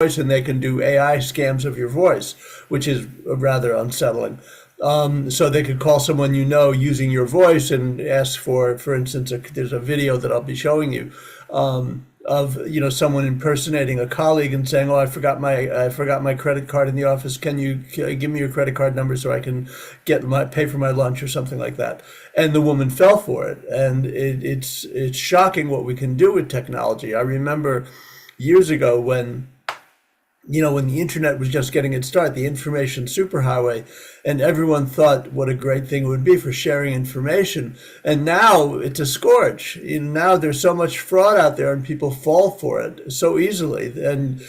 voice, and they can do AI scams of your voice, which is rather unsettling. So they could call someone you know using your voice and ask for instance, there's a video that I'll be showing you of someone impersonating a colleague and saying, "Oh, I forgot my credit card in the office. Can you give me your credit card number so I can pay for my lunch or something like that?" And the woman fell for it, and it's shocking what we can do with technology. I remember years ago when the internet was just getting its start, the information superhighway, and everyone thought what a great thing it would be for sharing information. And now it's a scourge. Now there's so much fraud out there and people fall for it so easily. And,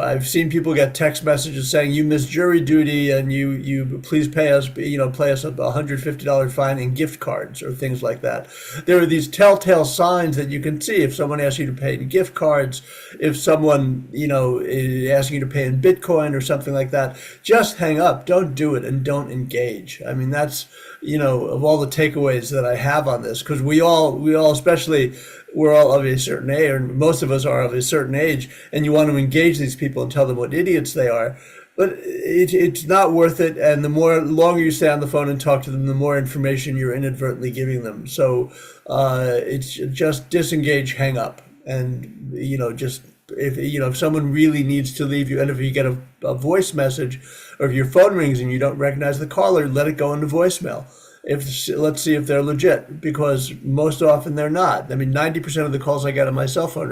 I've seen people get text messages saying, "You missed jury duty and you please pay us, pay us a $150 fine in gift cards," or things like that. There are these telltale signs that you can see if someone asks you to pay in gift cards, if someone, is asking you to pay in Bitcoin or something like that. Just hang up. Don't do it and don't engage. I mean, that's, of all the takeaways that I have on this, because we all, especially, we're all of a certain age, or most of us are of a certain age, and you want to engage these people and tell them what idiots they are. But it's not worth it, and the longer you stay on the phone and talk to them, the more information you're inadvertently giving them. So it's just disengage, hang up, and just if someone really needs to leave you, and if you get a voice message, or if your phone rings and you don't recognize the caller, let it go into voicemail. Let's see if they're legit, because most often they're not. I mean, 90% of the calls I get on my cell phone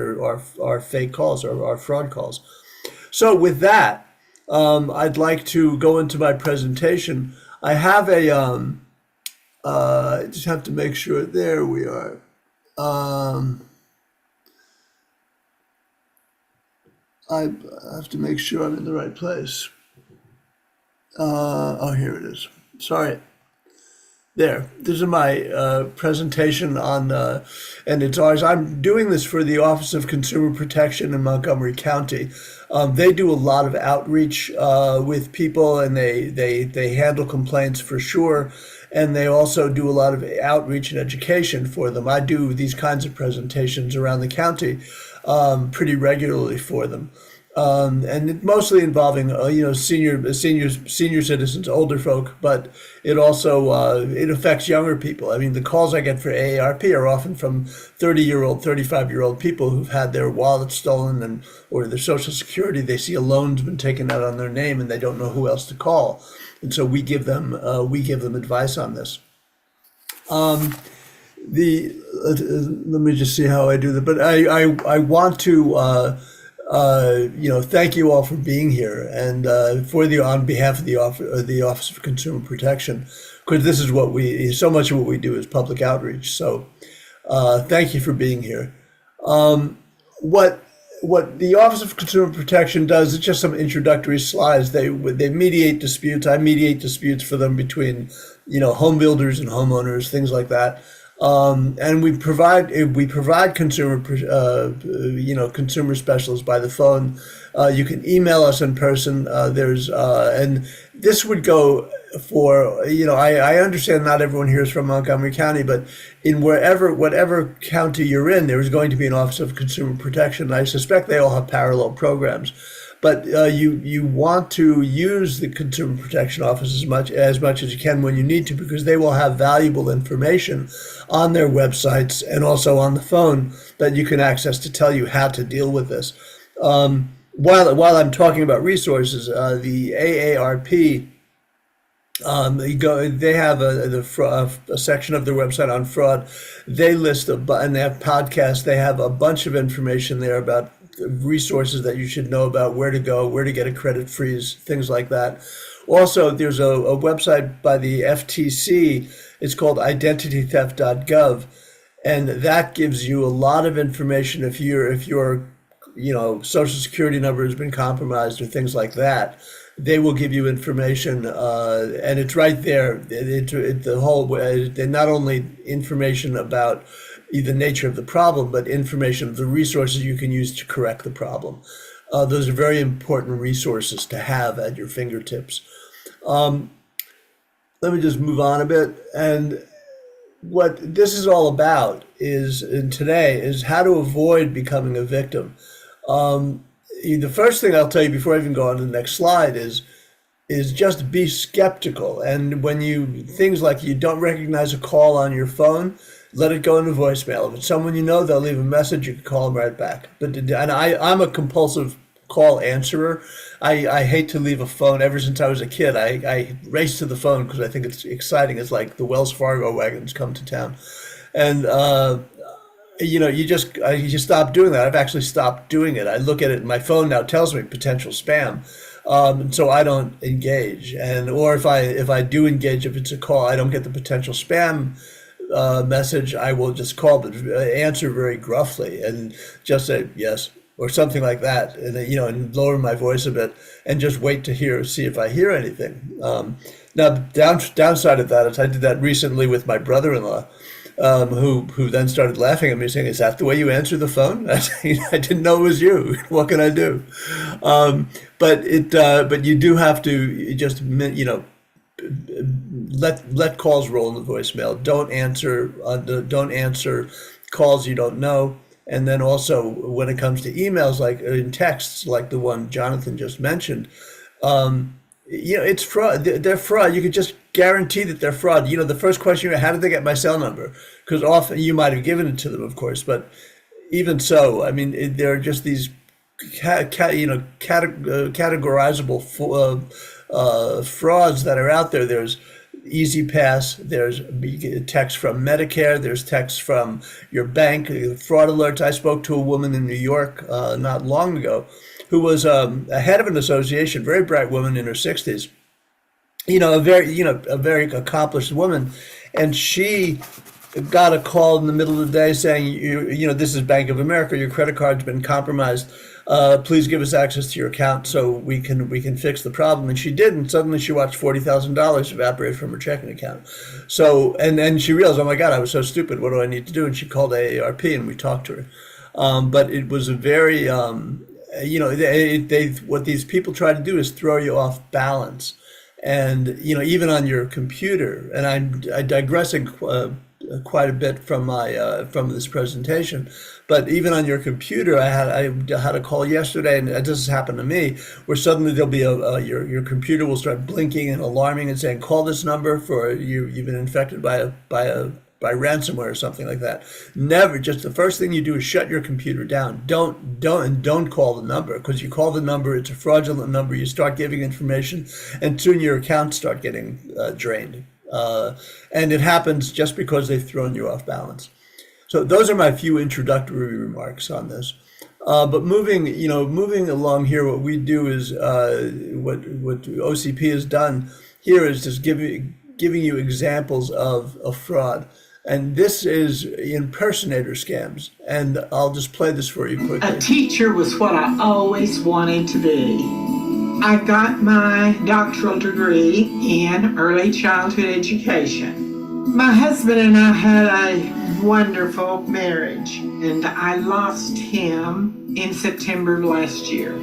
are fake calls, or are fraud calls. So with that, I'd like to go into my presentation. I have I just have to make sure, there we are. I have to make sure I'm in the right place. Oh, here it is. Sorry. There. This is my presentation on, and it's ours. I'm doing this for the Office of Consumer Protection in Montgomery County. They do a lot of outreach with people, and they handle complaints for sure. And they also do a lot of outreach and education for them. I do these kinds of presentations around the county pretty regularly for them. And it mostly involving, senior citizens, older folk, but it also it affects younger people. I mean, the calls I get for AARP are often from 30-year-old, 35-year-old people who've had their wallets stolen or their Social Security. They see a loan's been taken out on their name and they don't know who else to call, and so we give them advice on this. Let me just see how I do that. But I want to. Thank you all for being here, and on behalf of the Office of Consumer Protection, because this is so much of what we do is public outreach. So, thank you for being here. What the Office of Consumer Protection does is just some introductory slides. They mediate disputes. I mediate disputes for them between, home builders and homeowners, things like that. And we provide consumer specialists by the phone. You can email us in person. And this would go for, I understand not everyone here is from Montgomery County, but in whatever county you're in, there is going to be an Office of Consumer Protection. I suspect they all have parallel programs. But you want to use the Consumer Protection Office as much as you can when you need to, because they will have valuable information on their websites and also on the phone that you can access to tell you how to deal with this. While I'm talking about resources, the AARP, they have a section of their website on fraud. They list and they have podcasts. They have a bunch of information there about resources that you should know about, where to go, where to get a credit freeze, things like that. Also, there's a website by the FTC. It's called identitytheft.gov, and that gives you a lot of information if your Social Security number has been compromised or things like that. They will give you information, and it's right there. Not only information about the nature of the problem, but information of the resources you can use to correct the problem. Those are very important resources to have at your fingertips. Let me just move on a bit. And what this is all about today is how to avoid becoming a victim. the first thing I'll tell you before I even go on to the next slide is just be skeptical. And when things like you don't recognize a call on your phone, let it go into voicemail. If it's someone you know, they'll leave a message. You can call them right back. I'm a compulsive call answerer. I hate to leave a phone. Ever since I was a kid, I race to the phone because I think it's exciting. It's like the Wells Fargo wagons come to town. And, you stop doing that. I've actually stopped doing it. I look at it, and my phone now tells me potential spam. So I don't engage. Or if I do engage, if it's a call, I don't get the potential spam message, I will just call, but answer very gruffly and just say yes or something like that, and lower my voice a bit and just wait to see if I hear anything. Now, downside of that is I did that recently with my brother-in-law, who then started laughing at me, saying, "Is that the way you answer the phone?" I said, "I didn't know it was you. What can I do?" But you do have to just let calls roll in the voicemail. Don't answer calls you don't know. And then also when it comes to emails, like in texts, like the one Jonathan just mentioned, it's fraud. They're fraud. You can just guarantee that they're fraud. The first question, how did they get my cell number? Because often you might have given it to them, of course, but even so, I mean, there are just these categorizable frauds that are out there. There's Easy Pass, there's text from Medicare, there's text from your bank, fraud alerts. I spoke to a woman in New York not long ago who was a head of an association, very bright woman in her 60s, a very accomplished woman, and she got a call in the middle of the day saying, this is Bank of America, your credit card's been compromised. Please give us access to your account so we can fix the problem. And she did, and suddenly she watched $40,000 evaporate from her checking account. So, and then she realized, oh my God, I was so stupid. What do I need to do? And she called AARP and we talked to her. But it was a very, what these people try to do is throw you off balance. And, even on your computer, and I'm digressing quite a bit from this presentation, but even on your computer, I had a call yesterday, and this has happened to me, where suddenly there'll be your computer will start blinking and alarming and saying, call this number for you've been infected by ransomware or something like that. Never, just the first thing you do is shut your computer down. Don't call the number, because you call the number, it's a fraudulent number. You start giving information, and soon your accounts start getting drained. And it happens just because they've thrown you off balance. So those are my few introductory remarks on this. But moving along here, what we do is what OCP has done here is just giving you examples of fraud. And this is impersonator scams. And I'll just play this for you quickly. A teacher was what I always wanted to be. I got my doctoral degree in early childhood education. My husband and I had a wonderful marriage, and I lost him in September of last year.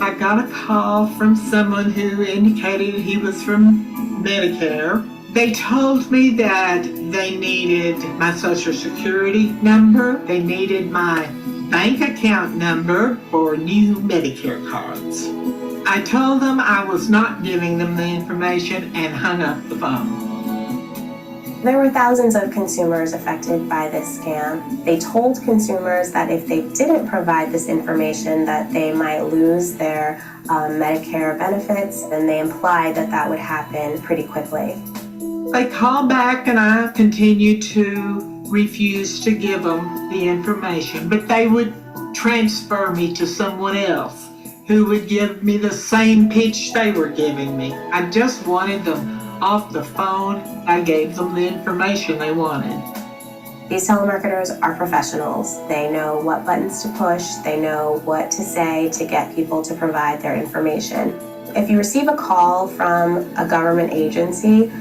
I got a call from someone who indicated he was from Medicare. They told me that they needed my Social Security number, they needed my bank account number for new Medicare cards. I told them I was not giving them the information and hung up the phone. There were thousands of consumers affected by this scam. They told consumers that if they didn't provide this information, that they might lose their Medicare benefits, and they implied that that would happen pretty quickly. They called back, and I continued to refuse to give them the information, but they would transfer me to someone else who would give me the same pitch they were giving me. I just wanted them off the phone. I gave them the information they wanted. These telemarketers are professionals. They know what buttons to push. They know what to say to get people to provide their information. If you receive a call from a government agency,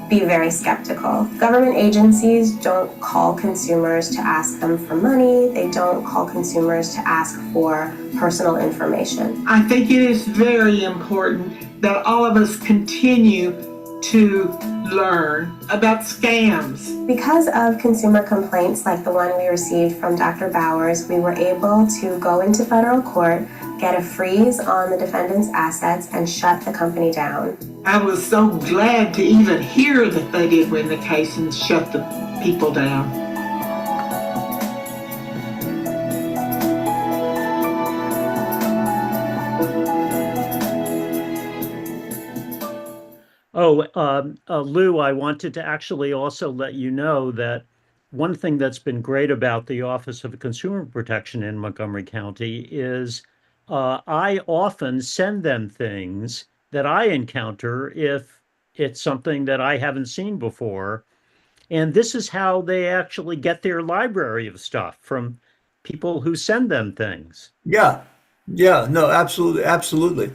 be very skeptical. Government agencies don't call consumers to ask them for money. They don't call consumers to ask for personal information. I think it is very important that all of us continue to learn about scams. Because of consumer complaints like the one we received from Dr. Bowers, we were able to go into federal court, get a freeze on the defendant's assets, and shut the company down. I was so glad to even hear that they did win the case and shut the people down. Lou, I wanted to actually also let you know that one thing that's been great about the Office of Consumer Protection in Montgomery County is I often send them things that I encounter if it's something that I haven't seen before. And this is how they actually get their library of stuff, from people who send them things. Yeah, yeah, no, absolutely, absolutely.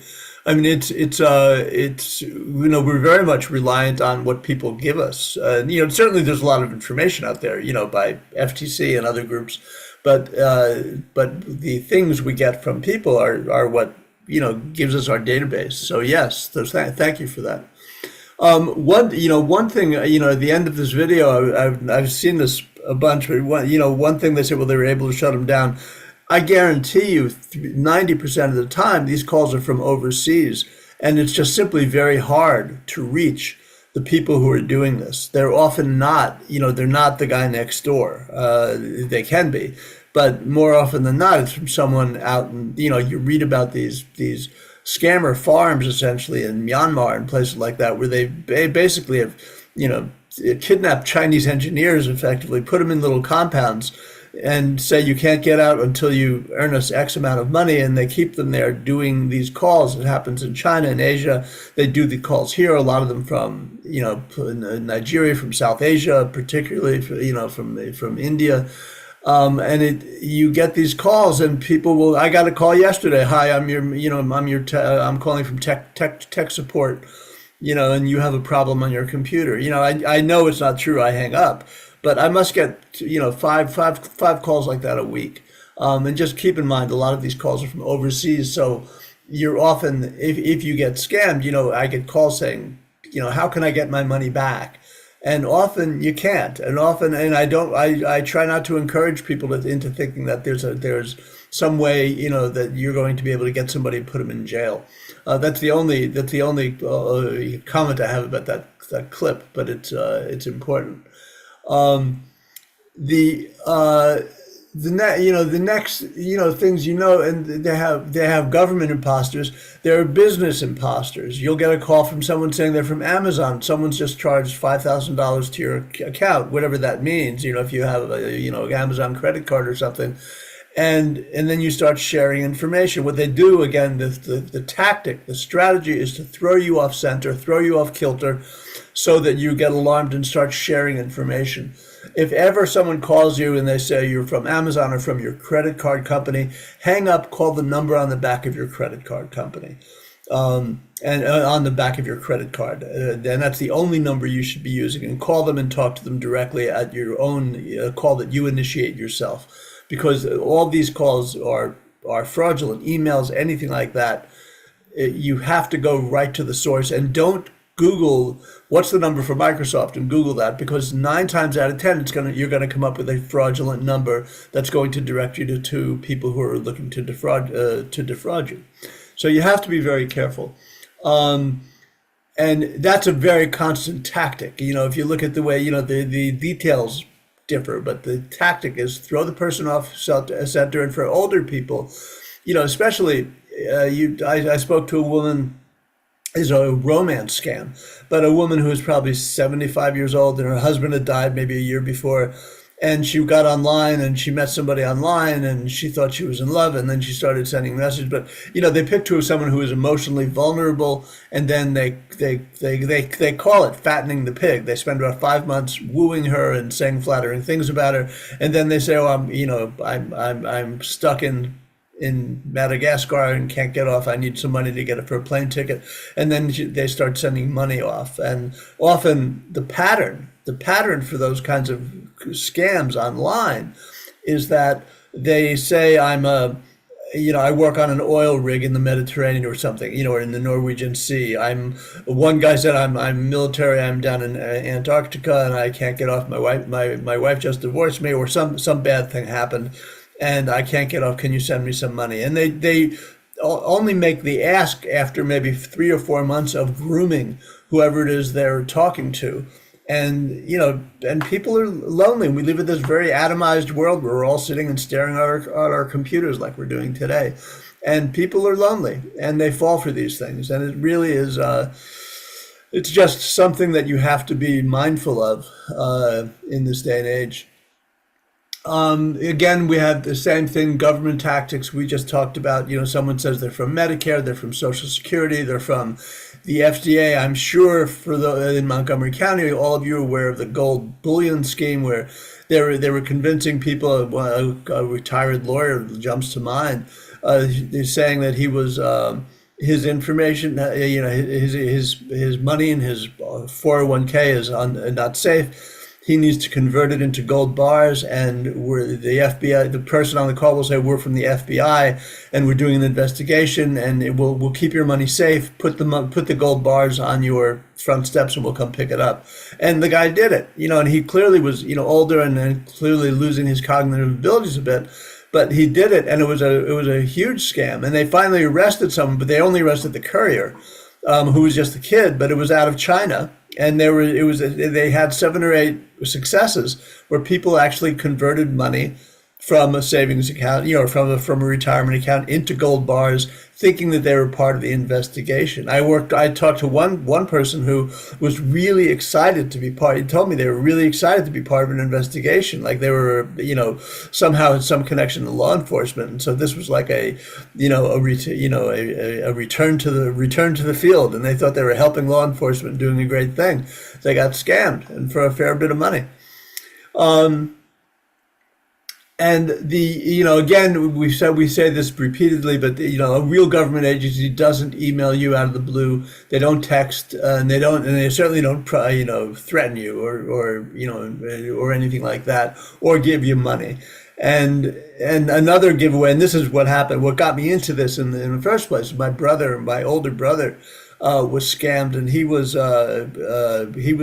I mean, it's we're very much reliant on what people give us. Certainly there's a lot of information out there, by FTC and other groups, but the things we get from people are what gives us our database. So yes, thank you for that. One thing, at the end of this video, I've seen this a bunch, but one thing they said, well, they were able to shut them down. I guarantee you 90% of the time, these calls are from overseas, and it's just simply very hard to reach the people who are doing this. They're often not, they're not the guy next door. They can be, but more often than not, it's from someone out in, you read about these scammer farms essentially in Myanmar and places like that, where they basically have, kidnapped Chinese engineers, effectively put them in little compounds and say you can't get out until you earn us X amount of money, and they keep them there doing these calls. It happens in China and Asia. They do the calls here, a lot of them from, Nigeria, from South Asia, particularly, from India. You get these calls, and people will. I got a call yesterday. Hi, I'm calling from tech support, and you have a problem on your computer. I know it's not true. I hang up, but I must get five calls like that a week. And just keep in mind, a lot of these calls are from overseas, so you're often, if you get scammed, I get calls saying, how can I get my money back? And often you can't, and I try not to encourage people into thinking that there's some way, that you're going to be able to get somebody and put them in jail. That's the only comment I have about that clip, but it's important. The next things, and they have government imposters. There are business imposters. You'll get a call from someone saying they're from Amazon. Someone's just charged $5,000 to your account, whatever that means. If you have an Amazon credit card or something, and then you start sharing information. What they do, again, the tactic, the strategy is to throw you off center, throw you off kilter, so that you get alarmed and start sharing information. If ever someone calls you and they say you're from Amazon or from your credit card company, hang up, call the number on the back of your credit card company, and on the back of your credit card. And that's the only number you should be using, and call them and talk to them directly at your own call that you initiate yourself, because all these calls are fraudulent, emails, anything like that. You have to go right to the source, and don't Google what's the number for Microsoft and Google that, because 9 times out of 10 you're going to come up with a fraudulent number that's going to direct you to people who are looking to defraud you. So you have to be very careful, and that's a very constant tactic. If you look at the way the details differ, but the tactic is throw the person off center. And for older people, especially I spoke to a woman. Is a romance scam, but a woman who was probably 75 years old, and her husband had died maybe a year before, and she got online and she met somebody online, and she thought she was in love, and then she started sending messages. But they picked to someone who is emotionally vulnerable, and then they call it fattening the pig. They spend about 5 months wooing her and saying flattering things about her, and then they say, "Oh, I'm stuck in Madagascar and can't get off. I need some money to get it for a plane ticket." And then they start sending money off. And often the pattern for those kinds of scams online is that they say, I work on an oil rig in the Mediterranean or something, or in the Norwegian Sea. One guy said, I'm military. I'm down in Antarctica and I can't get off. My wife just divorced me, or some bad thing happened, and I can't get off. Can you send me some money? And they only make the ask after maybe 3 or 4 months of grooming whoever it is they're talking to. And, and people are lonely. We live in this very atomized world where we're all sitting and staring at our computers like we're doing today. And people are lonely and they fall for these things. And it really is, it's just something that you have to be mindful of in this day and age. Again, we have the same thing, government tactics we just talked about. Someone says they're from Medicare, they're from Social Security, they're from the FDA. I'm sure in Montgomery County, all of you are aware of the gold bullion scheme where they were convincing people. A retired lawyer jumps to mind. They're saying that he was his information, his money in his 401k is not safe. He needs to convert it into gold bars, and the FBI, the person on the call will say, "We're from the FBI, and we're doing an investigation, and we'll keep your money safe. Put the gold bars on your front steps, and we'll come pick it up." And the guy did it, and he clearly was, older and clearly losing his cognitive abilities a bit, but he did it, and it was a huge scam. And they finally arrested someone, but they only arrested the courier, who was just a kid, but it was out of China. And they had 7 or 8 successes where people actually converted money from a savings account, from a retirement account into gold bars, thinking that they were part of the investigation. I talked to one person who was really excited to be part. He told me they were really excited to be part of an investigation, like they were, somehow had some connection to law enforcement. And so this was like a return to the field, and they thought they were helping law enforcement, doing a great thing. They got scammed, and for a fair bit of money. And again, we say this repeatedly, but a real government agency doesn't email you out of the blue. They don't text, and they certainly don't, threaten you or anything like that, or give you money. And another giveaway, and this is what happened. What got me into this in the first place, my older brother, was scammed, and he was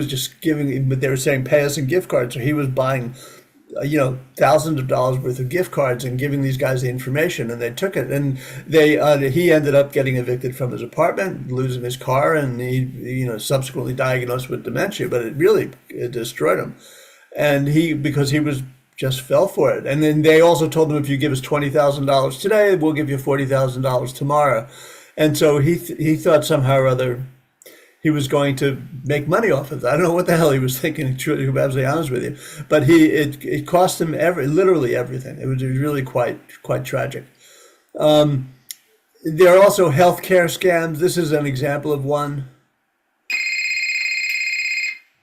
just giving. But they were saying, "Pay us in gift cards," so he was buying thousands of dollars worth of gift cards and giving these guys the information, and they took it, and he ended up getting evicted from his apartment, losing his car, and he subsequently diagnosed with dementia, but it destroyed him. And because he was just fell for it. And then they also told him, if you give us $20,000 today, we'll give you $40,000 tomorrow. And so he thought somehow or other he was going to make money off of that. I don't know what the hell he was thinking, to be absolutely honest with you. But it cost him literally everything. It was really quite tragic. There are also healthcare scams. This is an example of one.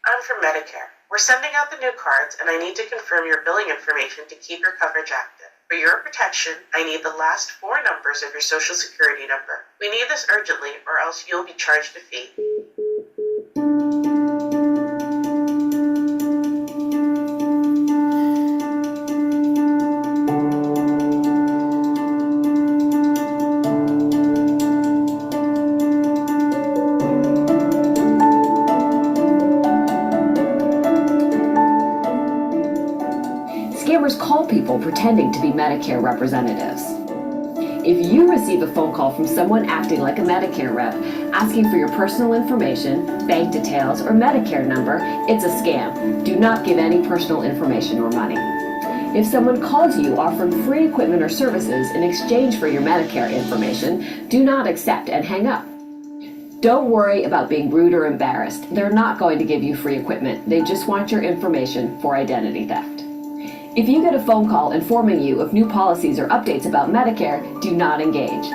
I'm from Medicare. We're sending out the new cards, and I need to confirm your billing information to keep your coverage active. For your protection, I need the last 4 numbers of your Social Security number. We need this urgently, or else you'll be charged a fee. Scammers call people pretending to be Medicare representatives. If you receive a phone call from someone acting like a Medicare rep, asking for your personal information, bank details, or Medicare number, it's a scam. Do not give any personal information or money. If someone calls you offering free equipment or services in exchange for your Medicare information, do not accept and hang up. Don't worry about being rude or embarrassed. They're not going to give you free equipment. They just want your information for identity theft. If you get a phone call informing you of new policies or updates about Medicare, do not engage.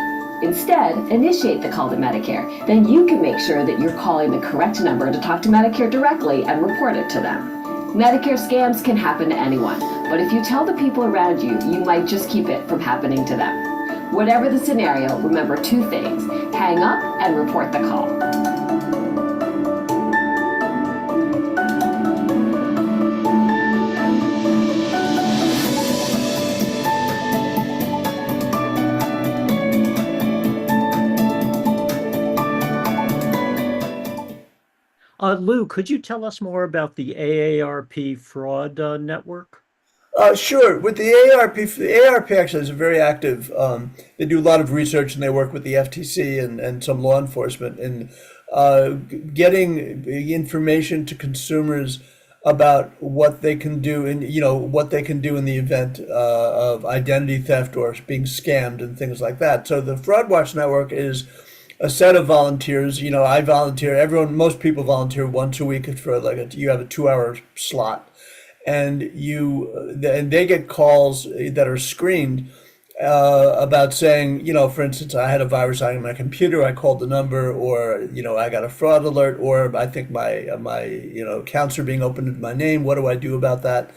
Instead, initiate the call to Medicare. Then you can make sure that you're calling the correct number to talk to Medicare directly and report it to them. Medicare scams can happen to anyone, but if you tell the people around you, you might just keep it from happening to them. Whatever the scenario, remember 2 things: hang up and report the call. Lou, could you tell us more about the AARP fraud network? Sure. With the ARP, the ARP actually is a very active. They do a lot of research and they work with the FTC and some law enforcement in getting information to consumers about what they can do and what they can do in the event of identity theft or being scammed and things like that. So the Fraud Watch Network is a set of volunteers. I volunteer. Most people volunteer once a week for you have a 2-hour slot, and they get calls that are screened about saying, for instance, I had a virus on my computer. I called the number, or I got a fraud alert, or I think my accounts are being opened in my name. What do I do about that?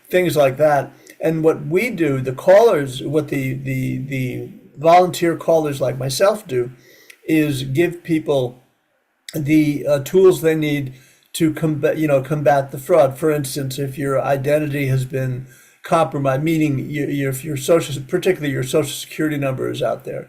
Things like that. And what we do, the callers, what the volunteer callers like myself do, is give people the tools they need to combat the fraud. For instance, if your identity has been compromised, meaning if your particularly your social security number is out there,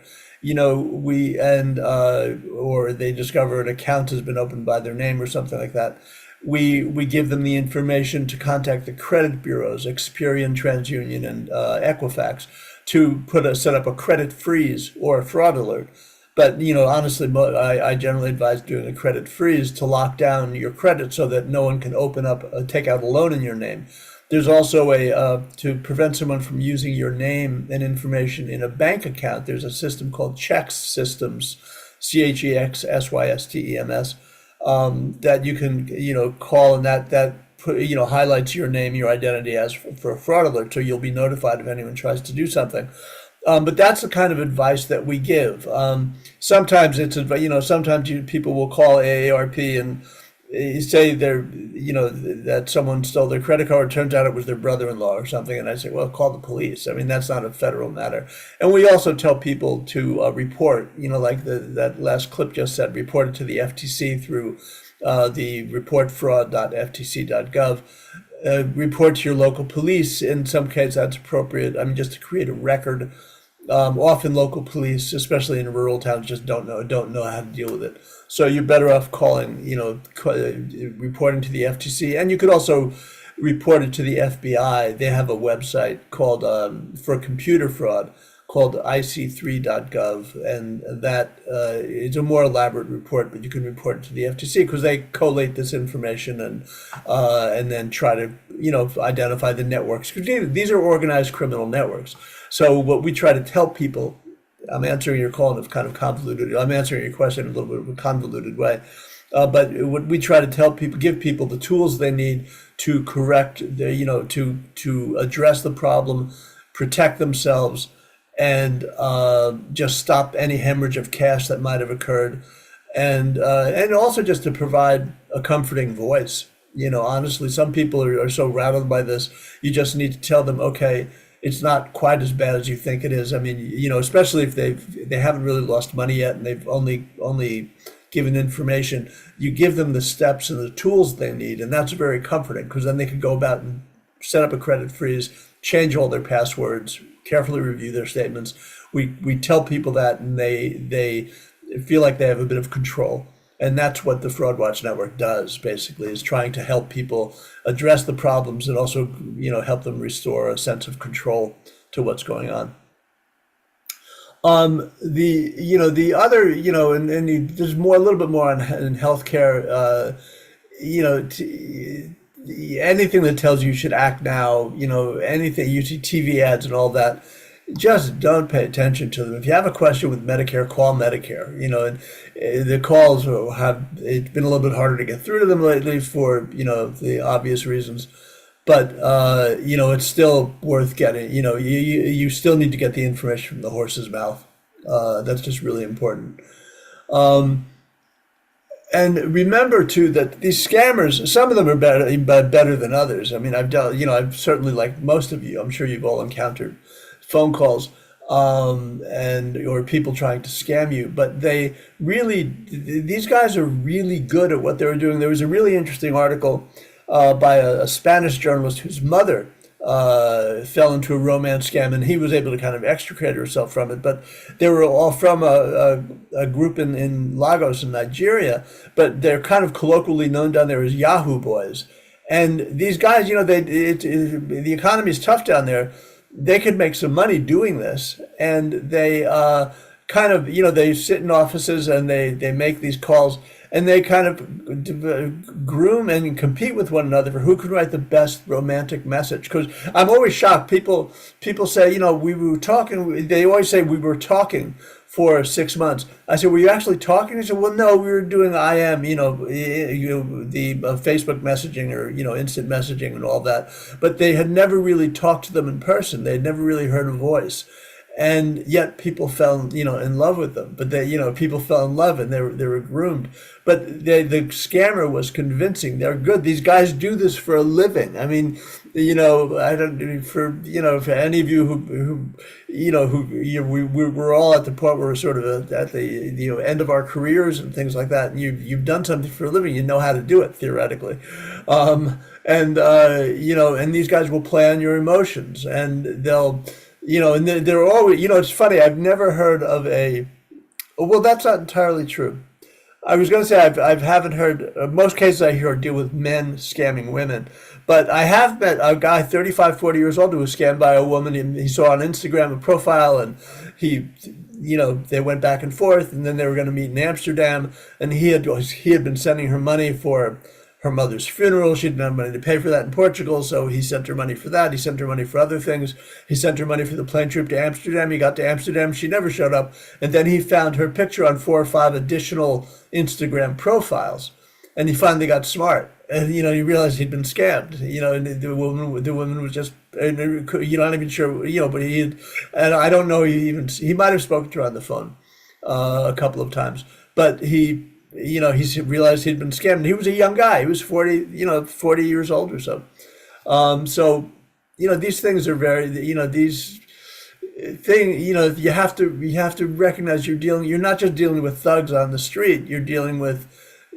or they discover an account has been opened by their name or something like that, we give them the information to contact the credit bureaus, Experian, TransUnion, and Equifax, to set up a credit freeze or a fraud alert. But honestly, I generally advise doing a credit freeze to lock down your credit so that no one can take out a loan in your name. There's also to prevent someone from using your name and information in a bank account. There's a system called Chex Systems, CHEXSYSTEMS, that you can call, and that highlights your name, your identity as for a fraud alert, so you'll be notified if anyone tries to do something. But that's the kind of advice that we give. Sometimes people will call AARP and say that someone stole their credit card. It turns out it was their brother-in-law or something, and I say, well, call the police. I mean, that's not a federal matter. And we also tell people to report. Like that last clip just said, report it to the FTC through the reportfraud.ftc.gov. Report to your local police. In some cases, that's appropriate. I mean, just to create a record. Often local police, especially in rural towns, just don't know how to deal with it. So you're better off calling, reporting to the FTC, and you could also report it to the FBI. They have a website called for computer fraud called ic3.gov, and that is a more elaborate report, but you can report it to the FTC because they collate this information and then try to identify the networks. These are organized criminal networks. So what we try to tell people, I'm answering your call in a kind of convoluted, I'm answering your question in a little bit of a convoluted way. But what we try to tell people, give people the tools they need to correct, to address the problem, protect themselves, and just stop any hemorrhage of cash that might have occurred, and also just to provide a comforting voice. Honestly, some people are so rattled by this. You just need to tell them, okay, it's not quite as bad as you think it is. I mean, especially if they haven't really lost money yet and they've only given information. You give them the steps and the tools they need, and that's very comforting because then they can go about and set up a credit freeze, change all their passwords, carefully review their statements. We tell people that, and they feel like they have a bit of control. And that's what the Fraud Watch Network does, basically, is trying to help people address the problems and also, help them restore a sense of control to what's going on. The other, and there's a little bit more in healthcare, anything that tells you should act now, anything, you see TV ads and all that, just don't pay attention to them. If you have a question with Medicare, call Medicare. And the calls it's been a little bit harder to get through to them lately for the obvious reasons, but it's still worth getting. You still need to get the information from the horse's mouth. That's just really important. And remember too that these scammers, some of them are better than others. I mean, I've certainly, like most of you, I'm sure you've all encountered phone calls or people trying to scam you, but these guys are really good at what they were doing. There was a really interesting article by a Spanish journalist whose mother fell into a romance scam, and he was able to kind of extricate herself from it. But they were all from a group in Lagos in Nigeria, but they're kind of colloquially known down there as Yahoo boys. And these guys, the economy is tough down there. They could make some money doing this, and they kind of, they sit in offices and they make these calls, and they kind of groom and compete with one another for who can write the best romantic message. Because I'm always shocked. People say, we were talking. They always say we were talking for 6 months. I said, were you actually talking? He said, well, no, we were doing IM, the Facebook messaging or, instant messaging and all that. But they had never really talked to them in person. They had never really heard a voice. And yet people fell, in love with them. But people fell in love and they were groomed. But the scammer was convincing. They're good. These guys do this for a living. I mean, I don't for any of you we're all at the point where we're sort of at the end of our careers and things like that. And you've done something for a living. You know how to do it theoretically, and these guys will play on your emotions, and they'll. And they're always, it's funny, I've never heard of well, that's not entirely true. I was going to say I haven't heard, most cases I hear deal with men scamming women, but I have met a guy 35, 40 years old who was scammed by a woman. He saw on Instagram a profile, and they went back and forth, and then they were going to meet in Amsterdam, and he had been sending her money for her mother's funeral. She didn't have money to pay for that in Portugal, so he sent her money for that. He sent her money for other things. He sent her money for the plane trip to Amsterdam. He got to Amsterdam. She never showed up. And then he found her picture on 4 or 5 additional Instagram profiles. And he finally got smart. And, he realized he'd been scammed. And the woman was just, you're not even sure, but and I don't know, he might have spoken to her on the phone a couple of times. But he realized he'd been scammed. He was a young guy. He was 40 years old or so. These things are very, these things, you have to recognize you're not just dealing with thugs on the street. You're dealing with,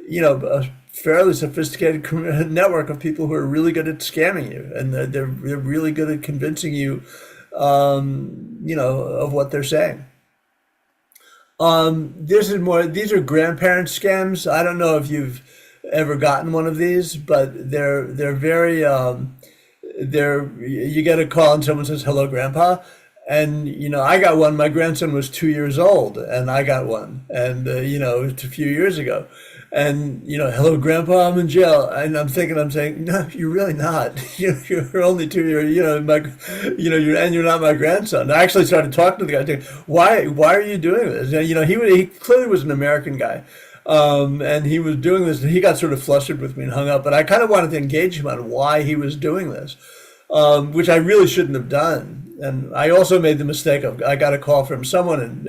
a fairly sophisticated network of people who are really good at scamming you, and they're really good at convincing you, of what they're saying. These are grandparent scams. I don't know if you've ever gotten one of these, but they're very, you get a call and someone says, hello, grandpa. And, I got one. My grandson was 2 years old and I got one. And, it was a few years ago. And, hello, grandpa, I'm in jail. And I'm saying, no, you're really not. You're only 2 years, and you're not my grandson. I actually started talking to the guy, saying, why are you doing this? And, he clearly was an American guy. And he was doing this, and he got sort of flustered with me and hung up. But I kind of wanted to engage him on why he was doing this, which I really shouldn't have done. And I also made the mistake of, I got a call from someone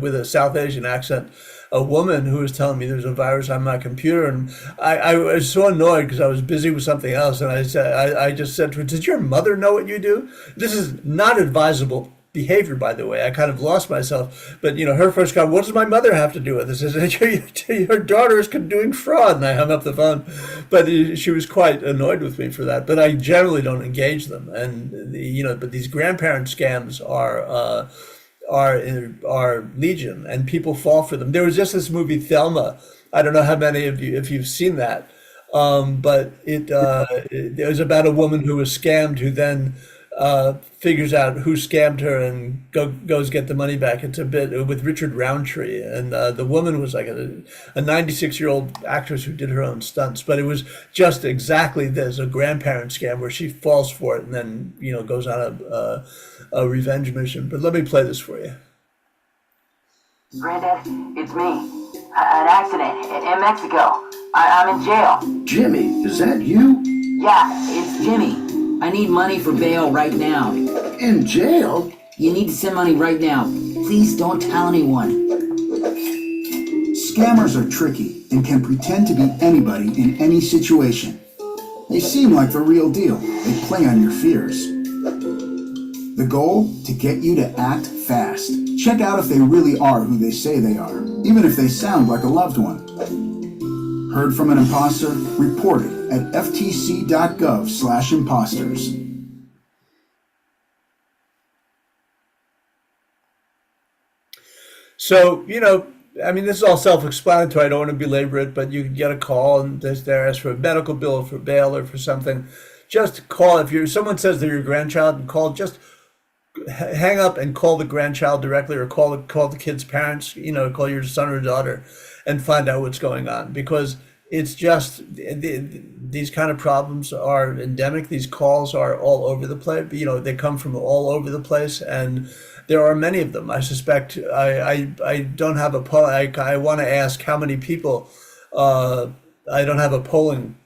with a South Asian accent, a woman who was telling me there's a virus on my computer, and I was so annoyed because I was busy with something else, and I just said to her, "Does your mother know what you do?" This is not advisable behavior, by the way. I kind of lost myself, but her first comment, "What does my mother have to do with this?" I said, "Your daughter is doing fraud," and I hung up the phone. But she was quite annoyed with me for that. But I generally don't engage them, and but these grandparent scams are legion, and people fall for them. There was just this movie Thelma. I don't know how many of you, if you've seen that, but it was about a woman who was scammed, who then figures out who scammed her and goes get the money back. It's a bit with Richard Roundtree, and the woman was like a 96-year-old actress who did her own stunts. But it was just exactly this, a grandparent scam where she falls for it and then goes on a revenge mission. But let me play this for you. Granddad, it's me. An accident in Mexico. I'm in jail. Jimmy, is that you? Yeah, it's Jimmy. I need money for bail right now. In jail? You need to send money right now. Please don't tell anyone. Scammers are tricky and can pretend to be anybody in any situation. They seem like the real deal. They play on your fears. The goal? To get you to act fast. Check out if they really are who they say they are, even if they sound like a loved one. Heard from an imposter? Report it at ftc.gov/imposters. So, I mean, this is all self-explanatory. I don't want to belabor it, but you can get a call and they're asked for a medical bill, for bail, or for something. Just call if someone says they're your grandchild, and call. Just hang up and call the grandchild directly, or call the kid's parents. Call your son or daughter, and find out what's going on, because it's just these kind of problems are endemic. These calls are all over the place. They come from all over the place, and there are many of them. I suspect I don't have a poll. I want to ask how many people. I don't have a polling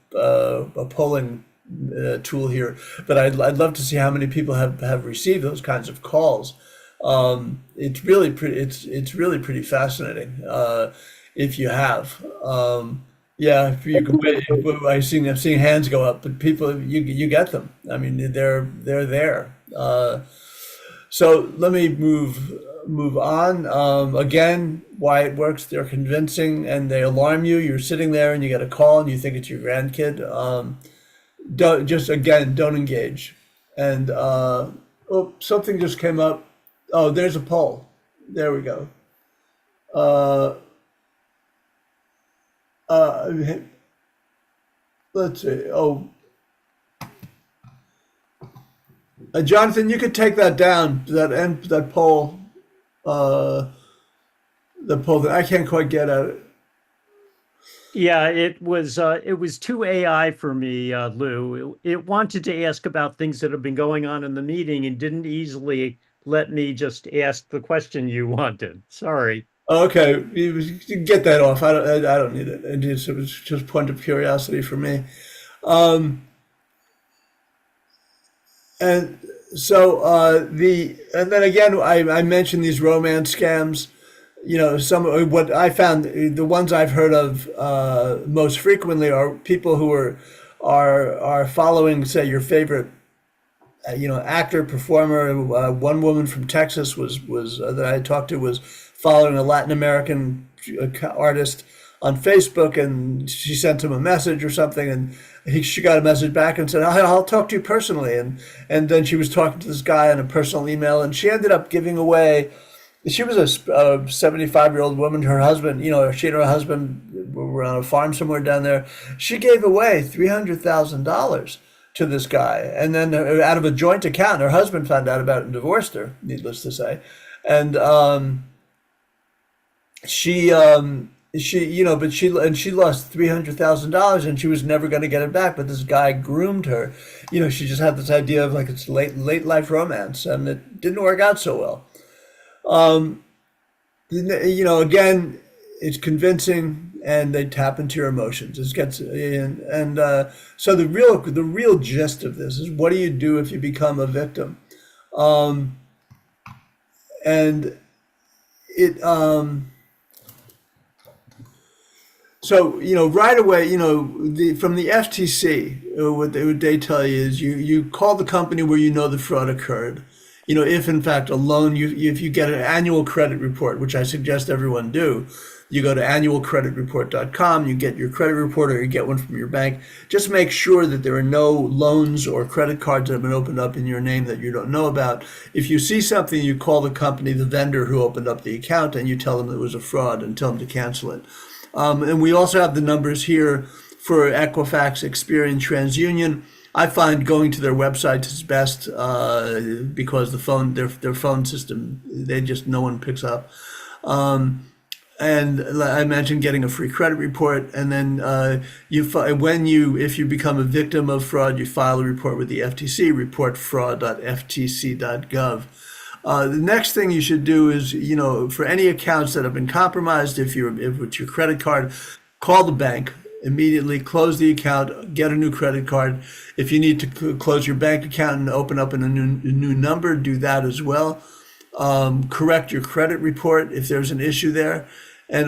tool here, but I'd love to see how many people have received those kinds of calls. It's really pretty fascinating if you have. Yeah, if you can, I'm seeing hands go up, but people, you get them. I mean, they're there. So let me move on. Again, why it works? They're convincing and they alarm you. You're sitting there and you get a call and you think it's your grandkid. Don't engage. And something just came up. Oh, there's a poll. There we go. Let's see. Oh, Jonathan, you could take that down. That poll. The poll that I can't quite get at it. Yeah, it was too AI for me, Lou. It wanted to ask about things that have been going on in the meeting and didn't easily let me just ask the question you wanted. Sorry. Okay, you can get that off. I don't need it. It was just point of curiosity for me. And so and then again, I mentioned these romance scams. What I found, the ones I've heard of most frequently are people who are following, say, your favorite actor, performer. One woman from Texas was that I talked to was following a Latin American artist on Facebook, and she sent him a message or something, and she got a message back and said, I'll talk to you personally. And then she was talking to this guy on a personal email, and she ended up giving away. She was a 75-year-old woman. Her husband, she and her husband were on a farm somewhere down there. She gave away $300,000 to this guy, and then out of a joint account. Her husband found out about it and divorced her, needless to say. And she lost $300,000, and she was never going to get it back. But this guy groomed her. She just had this idea of like it's late life romance, and it didn't work out so well. Again, it's convincing, and they tap into your emotions. This gets so the real gist of this is, what do you do if you become a victim? And it so right away, from the FTC, what they tell you is you call the company where the fraud occurred. If in fact a loan, if you get an annual credit report, which I suggest everyone do, you go to annualcreditreport.com, you get your credit report, or you get one from your bank. Just make sure that there are no loans or credit cards that have been opened up in your name that you don't know about. If you see something, you call the company, the vendor who opened up the account, and you tell them it was a fraud and tell them to cancel it. And we also have the numbers here for Equifax, Experian, TransUnion. I find going to their website is best because their phone system, no one picks up. And I imagine getting a free credit report, and then if you become a victim of fraud, you file a report with the FTC, reportfraud.ftc.gov. The next thing you should do is, for any accounts that have been compromised, if it's your credit card, call the bank immediately, close the account, get a new credit card. If you need to close your bank account and open up a new number, do that as well. Correct your credit report if there's an issue there, and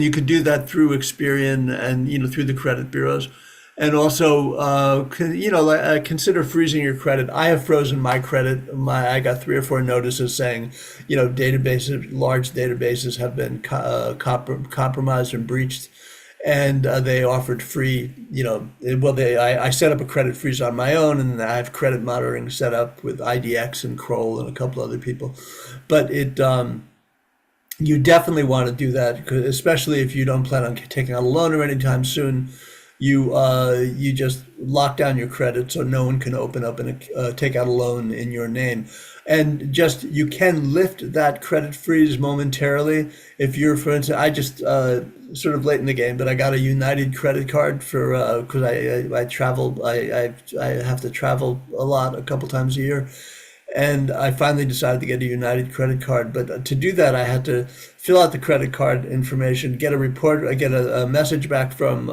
you could do that through Experian and through the credit bureaus, and also consider freezing your credit. I have frozen my credit. I got 3 or 4 notices saying large databases have been compromised and breached, and they offered free. I set up a credit freeze on my own, and I have credit monitoring set up with IDX and Kroll and a couple other people. But You definitely want to do that, especially if you don't plan on taking out a loan or anytime soon. You just lock down your credit so no one can open up and take out a loan in your name. And just you can lift that credit freeze momentarily if you're, for instance, I just sort of late in the game, but I got a United credit card for because I travel, I have to travel a lot, a couple times a year, and I finally decided to get a United credit card. But to do that, I had to fill out the credit card information, get a report, I get a message back from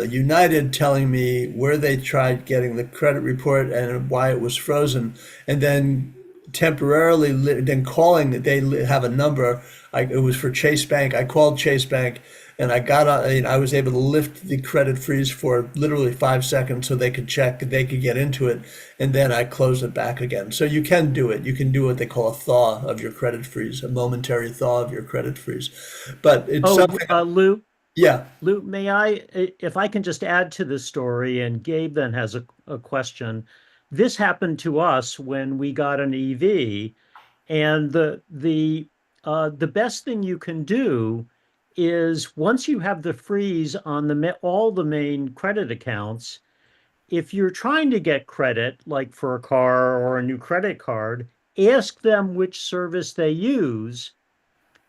United telling me where they tried getting the credit report and why it was frozen, and then temporarily then calling. They have a number. It was for Chase Bank. I called Chase Bank, and I was able to lift the credit freeze for literally 5 seconds, so they could check, they could get into it, and then I closed it back again. So you can do it. You can do what they call a thaw of your credit freeze, a momentary thaw of your credit freeze. But it's Oh, something. Lou, Yeah. Lou, may if I can just add to the story, and Gabe then has a question. This happened to us when we got an EV, and the best thing you can do is once you have the freeze on all the main credit accounts, if you're trying to get credit, like for a car or a new credit card, ask them which service they use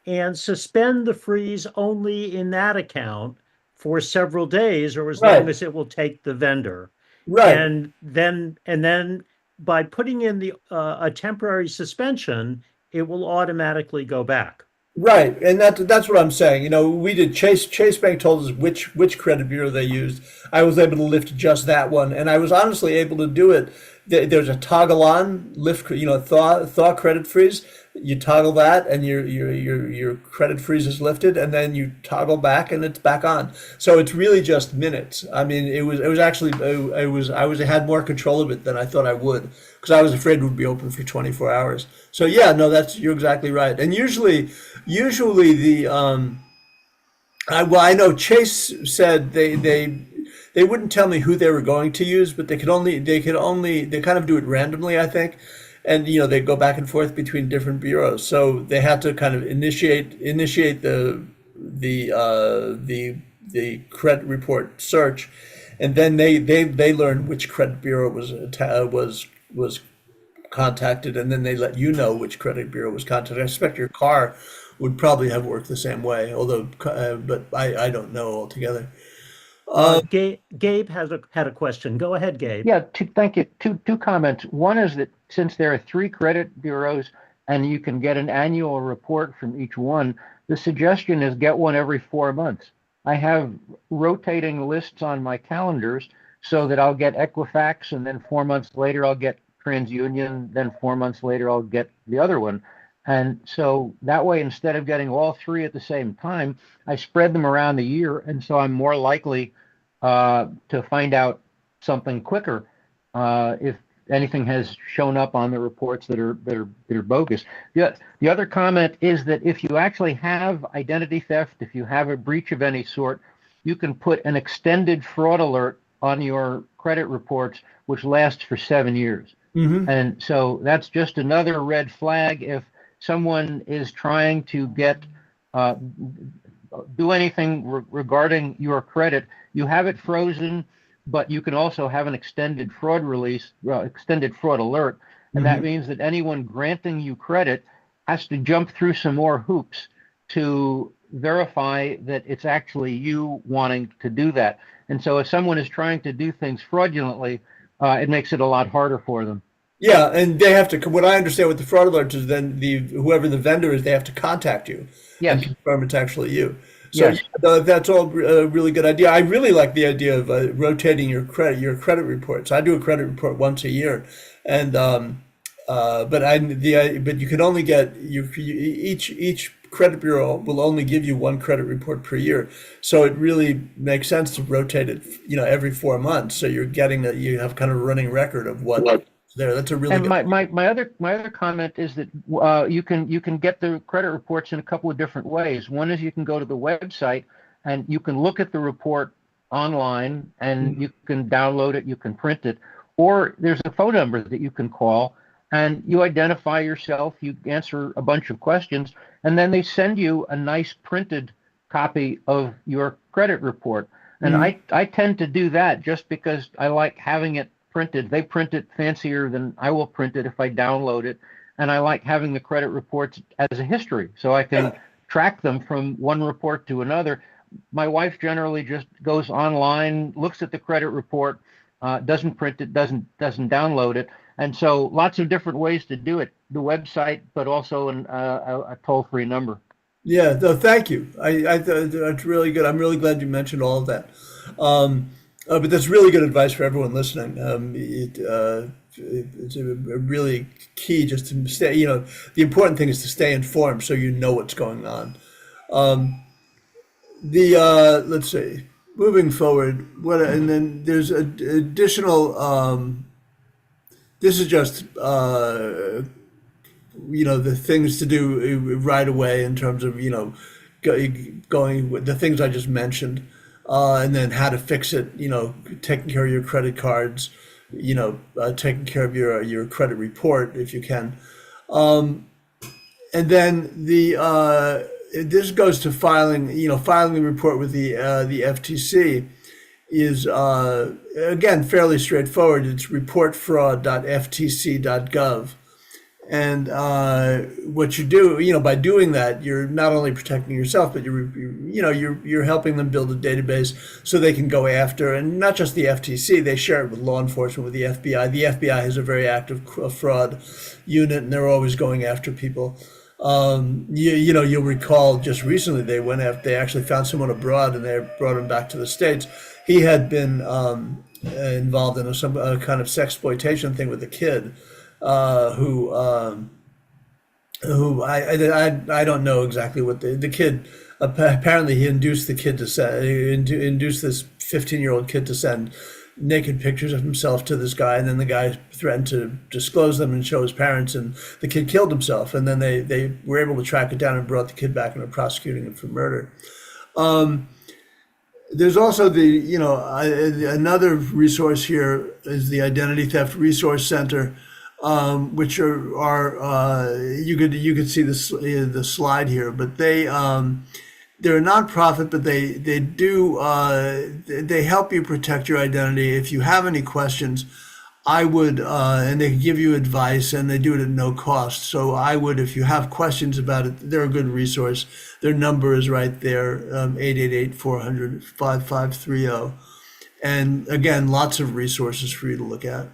and suspend the freeze only in that account for several days or as long Right. as it will take the vendor. Right. And then by putting in the a temporary suspension, it will automatically go back. Right, and that's what I'm saying. We did Chase Bank told us which credit bureau they used. I was able to lift just that one, and I was honestly able to do it. There's a toggle on lift, thaw credit freeze. You toggle that, and your credit freeze is lifted, and then you toggle back, and it's back on. So it's really just minutes. I mean, it was actually I had more control of it than I thought I would, because I was afraid it would be open for 24 hours. So yeah, no, you're exactly right. And usually the I know Chase said they wouldn't tell me who they were going to use, but they kind of do it randomly, I think. And they go back and forth between different bureaus, so they had to kind of initiate the credit report search, and then they learned which credit bureau was contacted, and then they let you know which credit bureau was contacted. I suspect your car would probably have worked the same way, although, but I don't know altogether. Gabe had a question. Go ahead, Gabe. Yeah, thank you. Two comments. One is that since there are three credit bureaus and you can get an annual report from each one, the suggestion is get one every 4 months. I have rotating lists on my calendars so that I'll get Equifax, and then 4 months later I'll get TransUnion, then 4 months later I'll get the other one. And so that way, instead of getting all three at the same time, I spread them around the year, and so I'm more likely to find out something quicker if anything has shown up on the reports that are bogus. The other comment is that if you actually have identity theft, if you have a breach of any sort, you can put an extended fraud alert on your credit reports, which lasts for 7 years. Mm-hmm. And so that's just another red flag. If someone is trying to do anything regarding your credit, you have it frozen, but you can also have an extended fraud alert. And that means that anyone granting you credit has to jump through some more hoops to verify that it's actually you wanting to do that. And so if someone is trying to do things fraudulently, it makes it a lot harder for them. Yeah, and they have to. What I understand with the fraud alert is then whoever the vendor is, they have to contact you and Yes. confirm it's actually you. So Yes. yeah, that's all a really good idea. I really like the idea of rotating your credit reports. I do a credit report once a year, and but you can only get each credit bureau will only give you one credit report per year. So it really makes sense to rotate it, every 4 months. So you have kind of a running record of what's there. That's a really And good. my other comment is that you can get the credit reports in a couple of different ways. One is you can go to the website and you can look at the report online, and you can download it, you can print it, or there's a phone number that you can call, and you identify yourself, you answer a bunch of questions, and then they send you a nice printed copy of your credit report. And I tend to do that just because I like having it printed. They print it fancier than I will print it if I download it. And I like having the credit reports as a history so I can track them from one report to another. My wife generally just goes online, looks at the credit report, doesn't print it, doesn't download it. And so lots of different ways to do it, the website, but also a toll-free number. Yeah, no, thank you. That's really good. I'm really glad you mentioned all of that. But that's really good advice for everyone listening. It's a really key just to stay, the important thing is to stay informed so you know what's going on. Let's see, moving forward, and then there's additional, this is just, the things to do right away in terms of, going with the things I just mentioned, and then how to fix it, taking care of your credit cards, taking care of your credit report if you can. And then this goes to filing the report with the FTC is, again, fairly straightforward. It's reportfraud.ftc.gov. And what you do, by doing that, you're not only protecting yourself, but you're helping them build a database so they can go after, and not just the FTC. They share it with law enforcement, with the FBI. The FBI has a very active fraud unit, and they're always going after people. You'll recall just recently they actually found someone abroad, and they brought him back to the States. He had been involved in some kind of sexploitation thing with a kid. Who I don't know exactly what the kid, apparently he induced the kid to induced this 15-year-old kid to send naked pictures of himself to this guy, and then the guy threatened to disclose them and show his parents, and the kid killed himself, and then they were able to track it down and brought the kid back and are prosecuting him for murder. There's also another resource here is the Identity Theft Resource Center, which are you could see the slide here, but they're a nonprofit, but they help you protect your identity. If you have any questions, I would, and they give you advice, and they do it at no cost. So I would, if you have questions about it, they're a good resource. Their number is right there, 888-400-5530. And again, lots of resources for you to look at.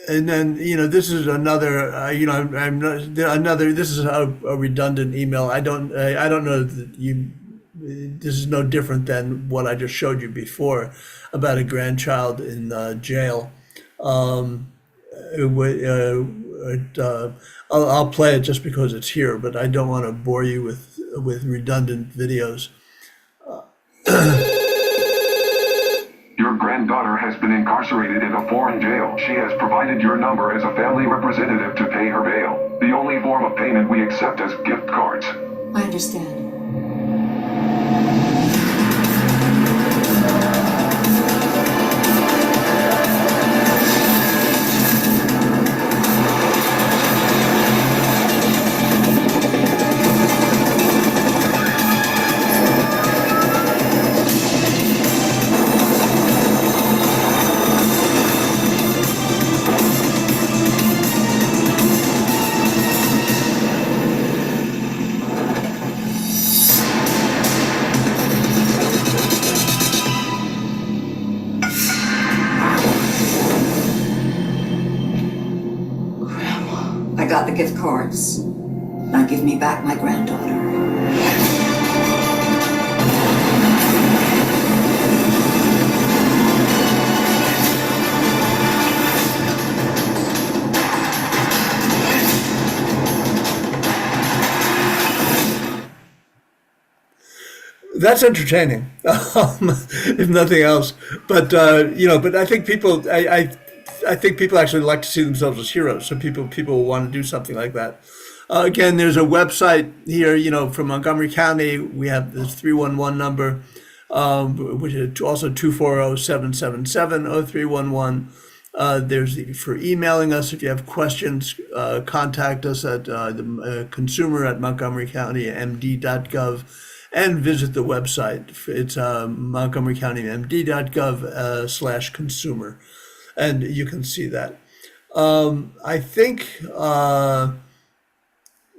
And then, this is another, I'm not, this is a redundant email. I don't know that this is no different than what I just showed you before about a grandchild in jail. I'll play it just because it's here, but I don't want to bore you with redundant videos. Your granddaughter has been incarcerated in a foreign jail. She has provided your number as a family representative to pay her bail. The only form of payment we accept is gift cards. I understand. I got the gift cards. Now give me back my granddaughter. That's entertaining, if nothing else. But but I think I think people actually like to see themselves as heroes. So people will want to do something like that. Again, there's a website here, from Montgomery County. We have this 311 number, which is also 240-777-0311. For emailing us. If you have questions, contact us at the consumer at montgomerycountymd.gov and visit the website. It's montgomerycountymd.gov /consumer, and you can see that. I think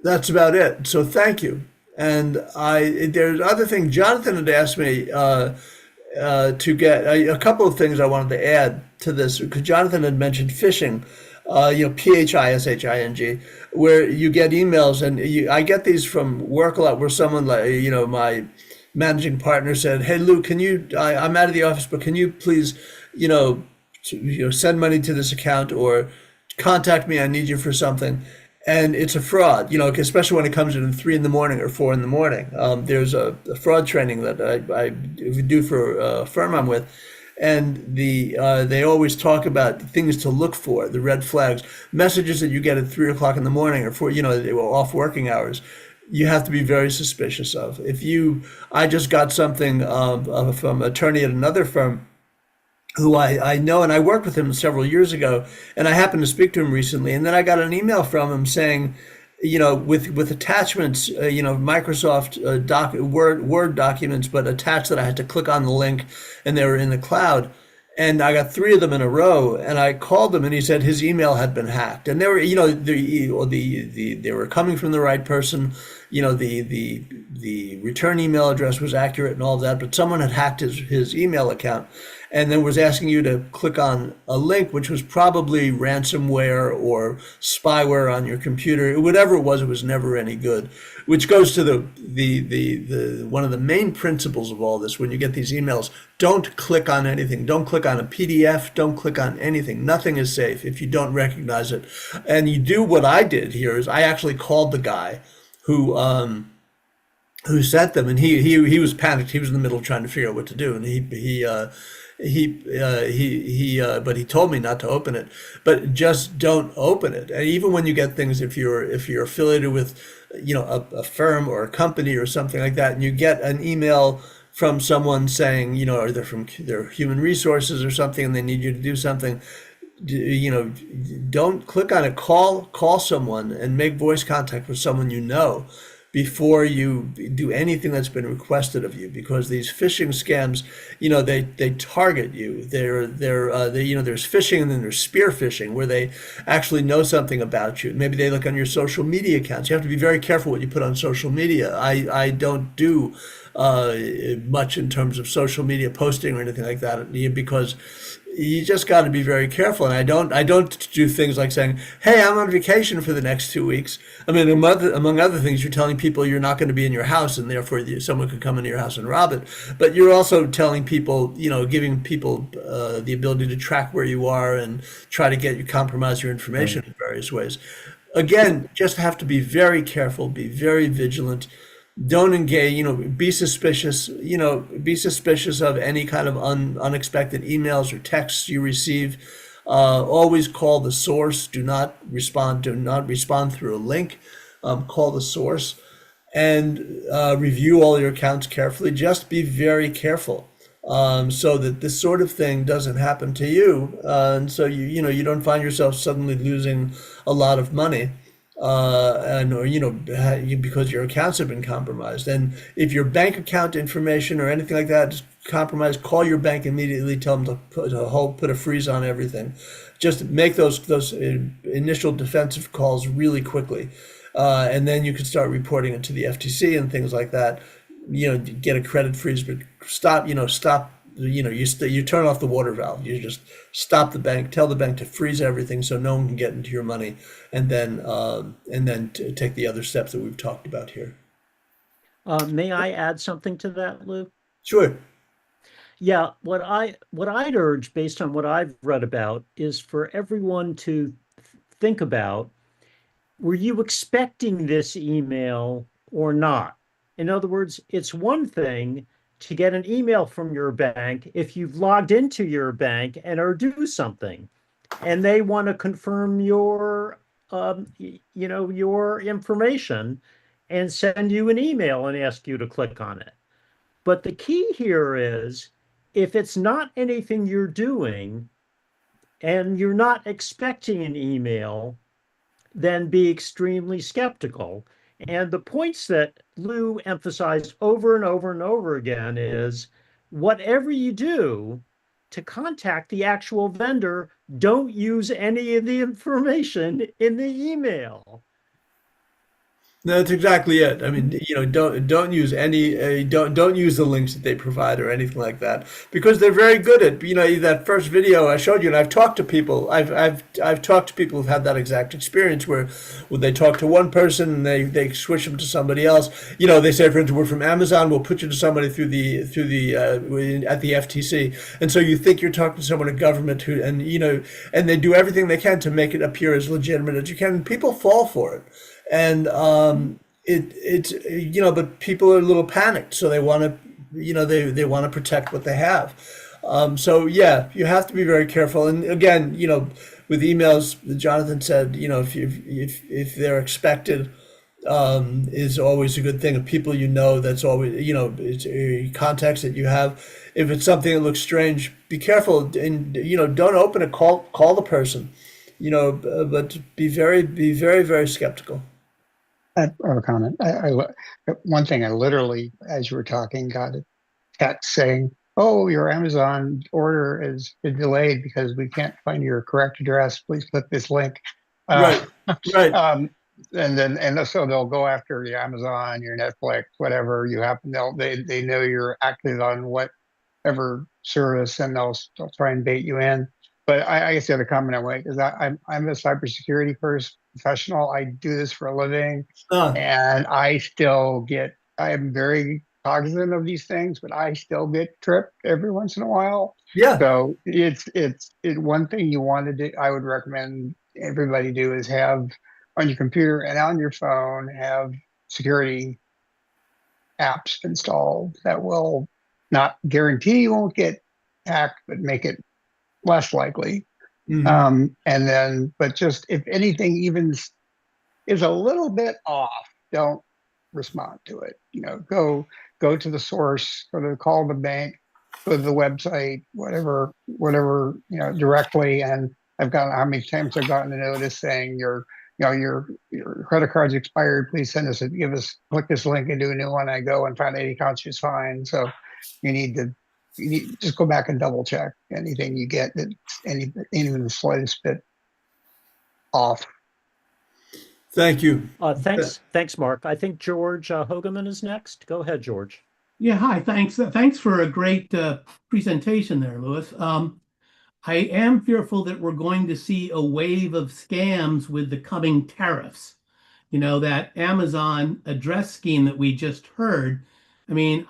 that's about it. So thank you. And there's other thing. Jonathan had asked me to get a couple of things I wanted to add to this because Jonathan had mentioned phishing, phishing, where you get emails and I get these from work a lot where someone like, my managing partner said, "Hey Lou, I'm out of the office, but can you please, send money to this account or contact me. I need you for something." And it's a fraud, especially when it comes in 3 in the morning or 4 in the morning. There's a fraud training that I do for a firm I'm with, and they always talk about things to look for, the red flags, messages that you get at 3 o'clock in the morning or they were off working hours. You have to be very suspicious of. I just got something from an attorney at another firm who I know, and I worked with him several years ago, and I happened to speak to him recently, and then I got an email from him saying, with attachments, Microsoft Word documents, but attached that I had to click on the link, and they were in the cloud, and I got 3 of them in a row, and I called him, and he said his email had been hacked, and they were, they were coming from the right person, the return email address was accurate and all of that, but someone had hacked his email account and then was asking you to click on a link, which was probably ransomware or spyware on your computer. Whatever it was never any good. Which goes to the one of the main principles of all this. When you get these emails, don't click on anything. Don't click on a PDF. Don't click on anything. Nothing is safe if you don't recognize it. And you do what I did here is I actually called the guy who sent them, and he was panicked. He was in the middle of trying to figure out what to do, and but he told me not to open it. But just don't open it. And even when you get things, if you're affiliated with, a firm or a company or something like that, and you get an email from someone saying, or they're from their human resources or something, and they need you to do something, don't click on it. Call someone and make voice contact with someone before you do anything that's been requested of you, because these phishing scams, they target you. There's phishing, and then there's spear phishing, where they actually know something about you. Maybe they look on your social media accounts. You have to be very careful what you put on social media. I don't do much in terms of social media posting or anything like that, because you just got to be very careful. And I don't do things like saying, "Hey, I'm on vacation for the next 2 weeks." I mean, among other things, you're telling people you're not going to be in your house, and therefore someone could come into your house and rob it. But you're also telling people, giving people the ability to track where you are and try to compromise your information in various ways. Again, just have to be very careful, be very vigilant. Don't engage, be suspicious, be suspicious of any kind of unexpected emails or texts you receive. Always call the source. Do not respond through a link. Call the source and review all your accounts carefully. Just be very careful so that this sort of thing doesn't happen to you. And so you don't find yourself suddenly losing a lot of money. Because your accounts have been compromised. And if your bank account information or anything like that is compromised, call your bank immediately. Tell them to put a freeze on everything. Just make those initial defensive calls really quickly, and then you can start reporting it to the FTC and things like that. Get a credit freeze, but stop. You turn off the water valve. You just stop the bank, tell the bank to freeze everything so no one can get into your money, and then take the other steps that we've talked about here. May I add something to that, Lou? Sure. Yeah, what I'd urge, based on what I've read about, is for everyone to think about, were you expecting this email or not? In other words, it's one thing to get an email from your bank if you've logged into your bank and are due something, and they want to confirm your your information and send you an email and ask you to click on it. But the key here is, if it's not anything you're doing, and you're not expecting an email, then be extremely skeptical. And the points that Lou emphasized over and over and over again is whatever you do to contact the actual vendor, don't use any of the information in the email. That's exactly it. I mean, don't use any don't use the links that they provide or anything like that because they're very good at that first video I showed you, and I've talked to people. I've talked to people who've had that exact experience where when they talk to one person and they switch them to somebody else. They say, for instance, we're from Amazon. We'll put you to somebody through the at the FTC, and so you think you're talking to someone in government who and they do everything they can to make it appear as legitimate as you can. And people fall for it. And it's but people are a little panicked, so they want to they want to protect what they have. So yeah, you have to be very careful. And again, with emails, Jonathan said, if they're expected, is always a good thing. Of people that's always it's contacts that you have. If it's something that looks strange, be careful and don't open it. Call the person, but be very, very skeptical. I have a comment. One thing I literally, as you were talking, got a text saying, "Oh, your Amazon order has been delayed because we can't find your correct address. Please click this link." Right, right. And so they'll go after the Amazon, your Netflix, whatever you happen. They know you're active on whatever service, and they'll try and bait you in. But I guess the other comment I make is I'm a cybersecurity professional. I do this for a living, and I am very cognizant of these things, but I still get tripped every once in a while. Yeah. So it's one thing you want to do. I would recommend everybody do is have on your computer and on your phone have security apps installed that will not guarantee you won't get hacked, but make it less likely. But just if anything even is a little bit off, don't respond to it. Go to the source, call the bank, go to the website, whatever, directly. And how many times I've gotten a notice saying your credit card's expired. Please click this link and do a new one. I go and find 80 accounts is fine. So you need to just go back and double check anything you get that even the slightest bit off. Thank you. Thanks, Mark. I think George Hogaman is next. Go ahead, George. Yeah, hi. Thanks for a great presentation there, Louis. I am fearful that we're going to see a wave of scams with the coming tariffs. That Amazon address scheme that we just heard. I mean,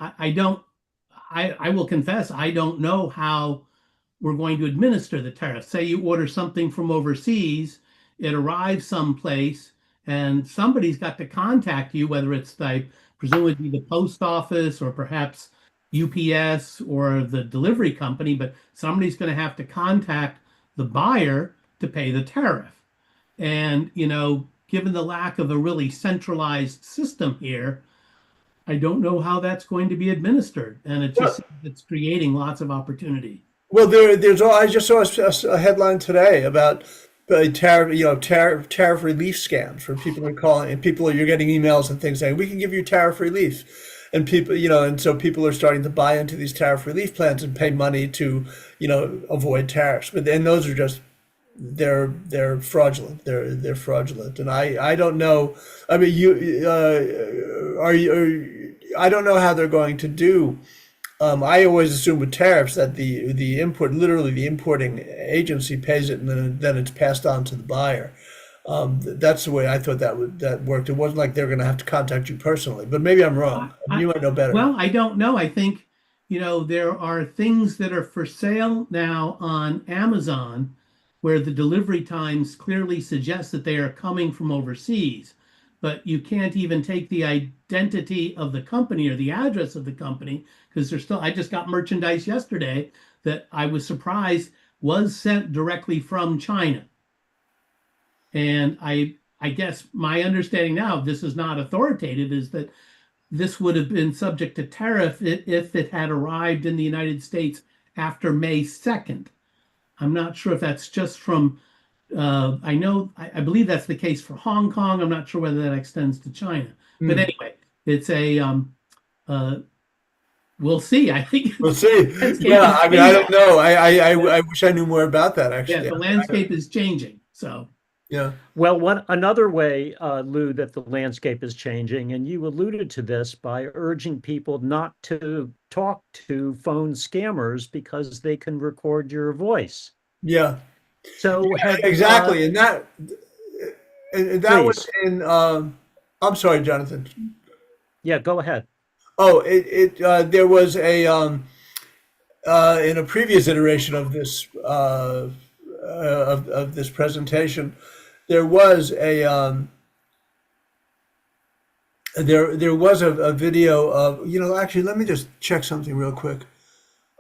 I will confess, I don't know how we're going to administer the tariffs. Say you order something from overseas, it arrives someplace, and somebody's got to contact you, whether it's presumably the post office or perhaps UPS or the delivery company, but somebody's going to have to contact the buyer to pay the tariff. And, given the lack of a really centralized system here, I don't know how that's going to be administered. And it's creating lots of opportunity. Well, I just saw a headline today about tariff relief scams where people are calling and you're getting emails and things saying we can give you tariff relief, and people and so people are starting to buy into these tariff relief plans and pay money to avoid tariffs. But then those are just they're fraudulent. They're fraudulent, and I don't know. I mean, I don't know how they're going to do. I always assume with tariffs that the importing agency pays it, and then it's passed on to the buyer. That's the way I thought that worked. It wasn't like they're going to have to contact you personally, but maybe I'm wrong. You might know better. Well, I don't know. I think there are things that are for sale now on Amazon where the delivery times clearly suggest that they are coming from overseas, but you can't even take the identity of the company or the address of the company because I just got merchandise yesterday that I was surprised was sent directly from China. And I guess my understanding now, this is not authoritative, is that this would have been subject to tariff if it had arrived in the United States after May 2nd. I'm not sure if that's just from, I believe that's the case for Hong Kong. I'm not sure whether that extends to China. But anyway, it's uh, we'll see. I think We'll see. landscape Yeah, is I mean, I don't changing. know. I wish I knew more about that, Yeah, actually. the landscape is changing. So Yeah. Well, another way, Lou, that the landscape is changing, and you alluded to this by urging people not to talk to phone scammers because they can record your voice. Yeah. So Exactly. And that was please, in, I'm sorry, Jonathan. yeah, go ahead. Oh, there was in a previous iteration of this, of this presentation, there was there was a video of, actually, let me just check something real quick,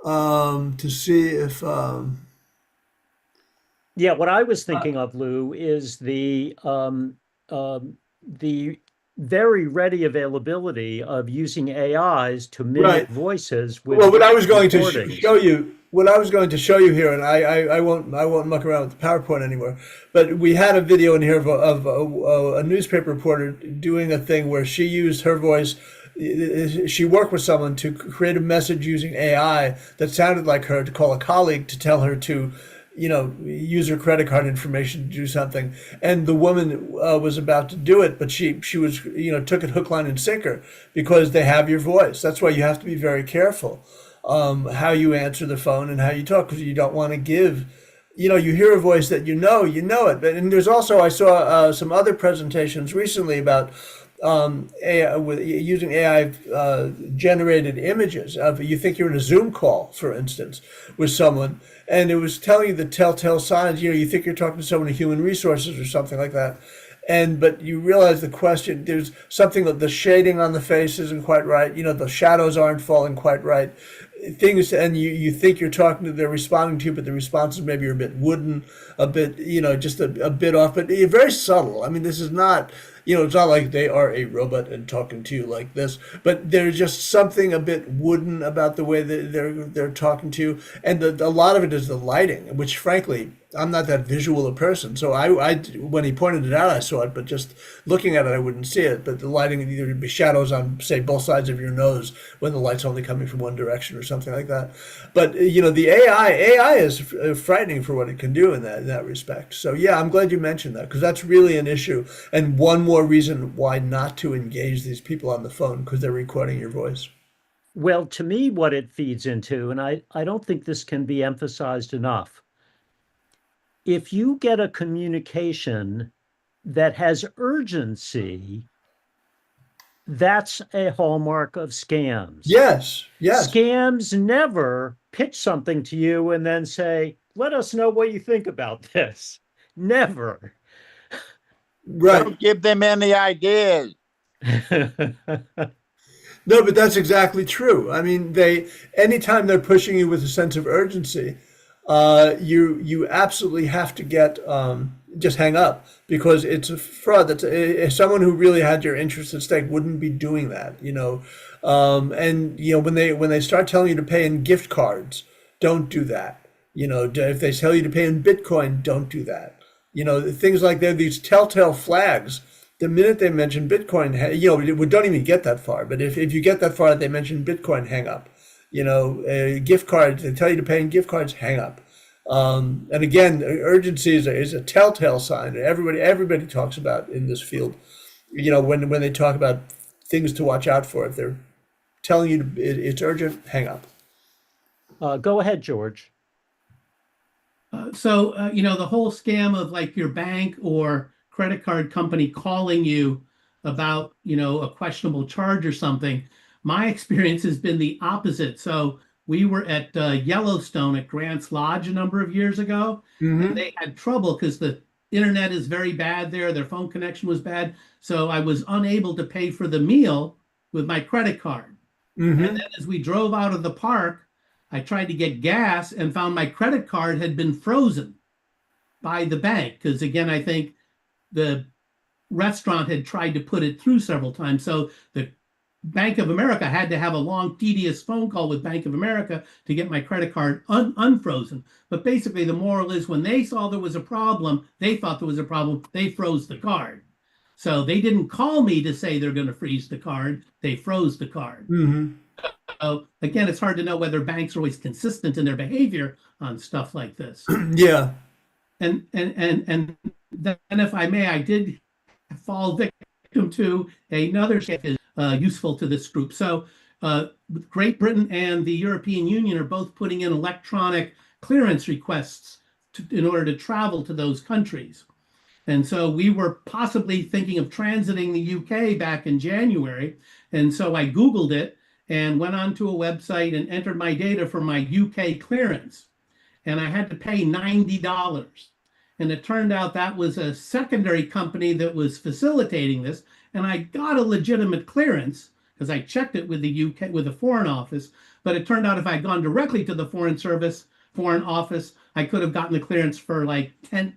to see if, Yeah, what I was thinking of, Lou, is the very ready availability of using AIs to right. mimic voices with Well, what I voice was going to recordings. show you, what I was going to show you here, and I won't muck around with the PowerPoint anymore. But we had a video in here of a newspaper reporter doing a thing where she used her voice. She worked with someone to create a message using AI that sounded like her, to call a colleague to tell her to, use her credit card information to do something. And the woman was about to do it, but she was, took it hook, line, and sinker, because they have your voice. That's why you have to be very careful how you answer the phone and how you talk, because you don't want to give. You hear a voice that you know it. And there's also, I saw some other presentations recently about AI, using AI generated images of, you think you're in a Zoom call, for instance, with someone, and it was telling you the telltale signs. You think you're talking to someone in human resources or something like that, but you realize the question, there's something that the shading on the face isn't quite right. The shadows aren't falling quite right. Things, and you think you're talking to, they're responding to you, but the responses maybe are a bit wooden, a bit, just a bit off, but very subtle. I mean, this is not, it's not like they are a robot and talking to you like this, but there's just something a bit wooden about the way that they're talking to you, and a lot of it is the lighting, which frankly, I'm not that visual a person, so I when he pointed it out, I saw it, but just looking at it, I wouldn't see it. But the lighting, either be shadows on, say, both sides of your nose when the light's only coming from one direction or something like that. But the AI is frightening for what it can do in that respect. So yeah, I'm glad you mentioned that, because that's really an issue, and one more reason why not to engage these people on the phone, because they're recording your voice. Well, to me, what it feeds into, and I don't think this can be emphasized enough, if you get a communication that has urgency, that's a hallmark of scams. Yes. Scams never pitch something to you and then say, let us know what you think about this. Never. Right. Don't give them any ideas. No, but that's exactly true. I mean, anytime they're pushing you with a sense of urgency, you absolutely have to get, just hang up, because it's a fraud. Someone who really had your interest at stake wouldn't be doing that. And when they start telling you to pay in gift cards, don't do that. If they tell you to pay in Bitcoin, don't do that. Things like that, these telltale flags. The minute they mention Bitcoin, we don't even get that far. But if you get that far, they mention Bitcoin, hang up. Gift cards, they tell you to pay in gift cards, hang up. And again, urgency is a telltale sign. Everybody talks about in this field. When they talk about things to watch out for, if they're telling you it's urgent, hang up. Go ahead, George. So the whole scam of like your bank or credit card company calling you about, a questionable charge or something. My experience has been the opposite. So we were at Yellowstone at Grant's Lodge a number of years ago, and they had trouble because the internet is very bad there. Their phone connection was bad. So I was unable to pay for the meal with my credit card. And then as we drove out of the park, I tried to get gas and found my credit card had been frozen by the bank. Because again, I think the restaurant had tried to put it through several times. So the Bank of America had to have a long, tedious phone call with Bank of America to get my credit card unfrozen. But basically, the moral is when they saw there was a problem, they thought there was a problem, they froze the card. So they didn't call me to say they're going to freeze the card, they froze the card. Mm-hmm. So again, it's hard to know whether banks are always consistent in their behavior on stuff like this. Yeah. And then, if I may, I did fall victim to another scam useful to this group. So Great Britain and the European Union are both putting in electronic clearance requests in order to travel to those countries. And so we were possibly thinking of transiting the UK back in January. And so I Googled it and went onto a website and entered my data for my UK clearance. And I had to pay $90. And it turned out that was a secondary company that was facilitating this. And I got a legitimate clearance because I checked it with the UK, with the Foreign Office. But it turned out if I'd gone directly to the Foreign Office, I could have gotten the clearance for like $10.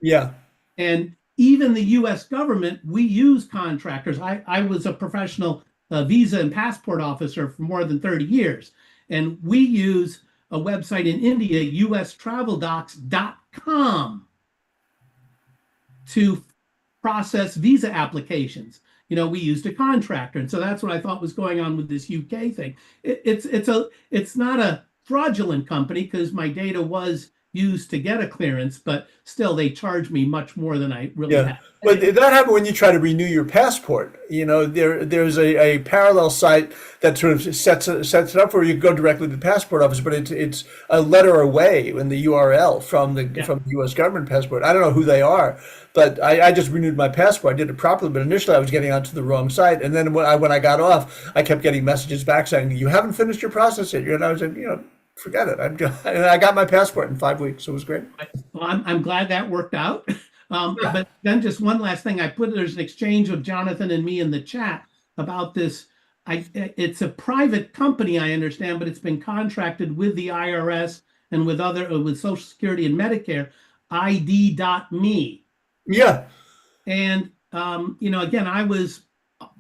Yeah. And even the US government, we use contractors. I was a professional visa and passport officer for more than 30 years. And we use a website in India, ustraveldocs.com, to process visa applications. You know, we used a contractor. And so that's what I thought was going on with this UK thing. It's not a fraudulent company because my data was used to get a clearance, but still they charge me much more than I really Yeah. had. But that happened when you try to renew your passport. You know, there's a parallel site that sort of sets it up where you go directly to the passport office, but it's a letter away in the URL from the U.S. government passport. I don't know who they are, but I just renewed my passport. I did it properly, but initially I was getting onto the wrong site, and then when I got off, I kept getting messages back saying you haven't finished your process yet. And I was like, forget it. And I got my passport in 5 weeks. So it was great. Well, I'm glad that worked out. But then just one last thing, there's an exchange of Jonathan and me in the chat about this. It's a private company, I understand, but it's been contracted with the IRS and with Social Security and Medicare, ID.me. Yeah. And, again, I was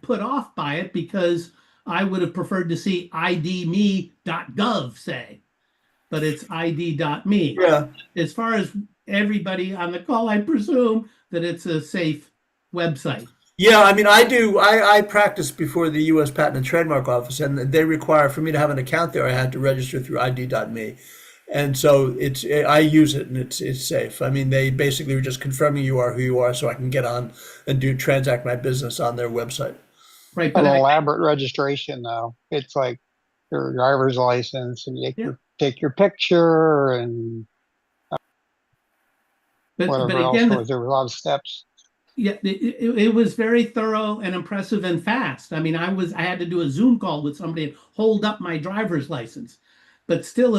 put off by it because I would have preferred to see idme.gov say, but it's id.me. Yeah. As far as everybody on the call, I presume that it's a safe website. Yeah, I mean, I practice before the U.S. Patent and Trademark Office, and they require for me to have an account there, I had to register through ID.me. And so I use it and it's safe. I mean, they basically were just confirming you are who you are so I can get on and transact my business on their website. Right. An elaborate registration though. It's like your driver's license and you take your picture and whatever else was. There were a lot of steps. Yeah, it was very thorough and impressive and fast. I mean, I had to do a Zoom call with somebody and hold up my driver's license, but still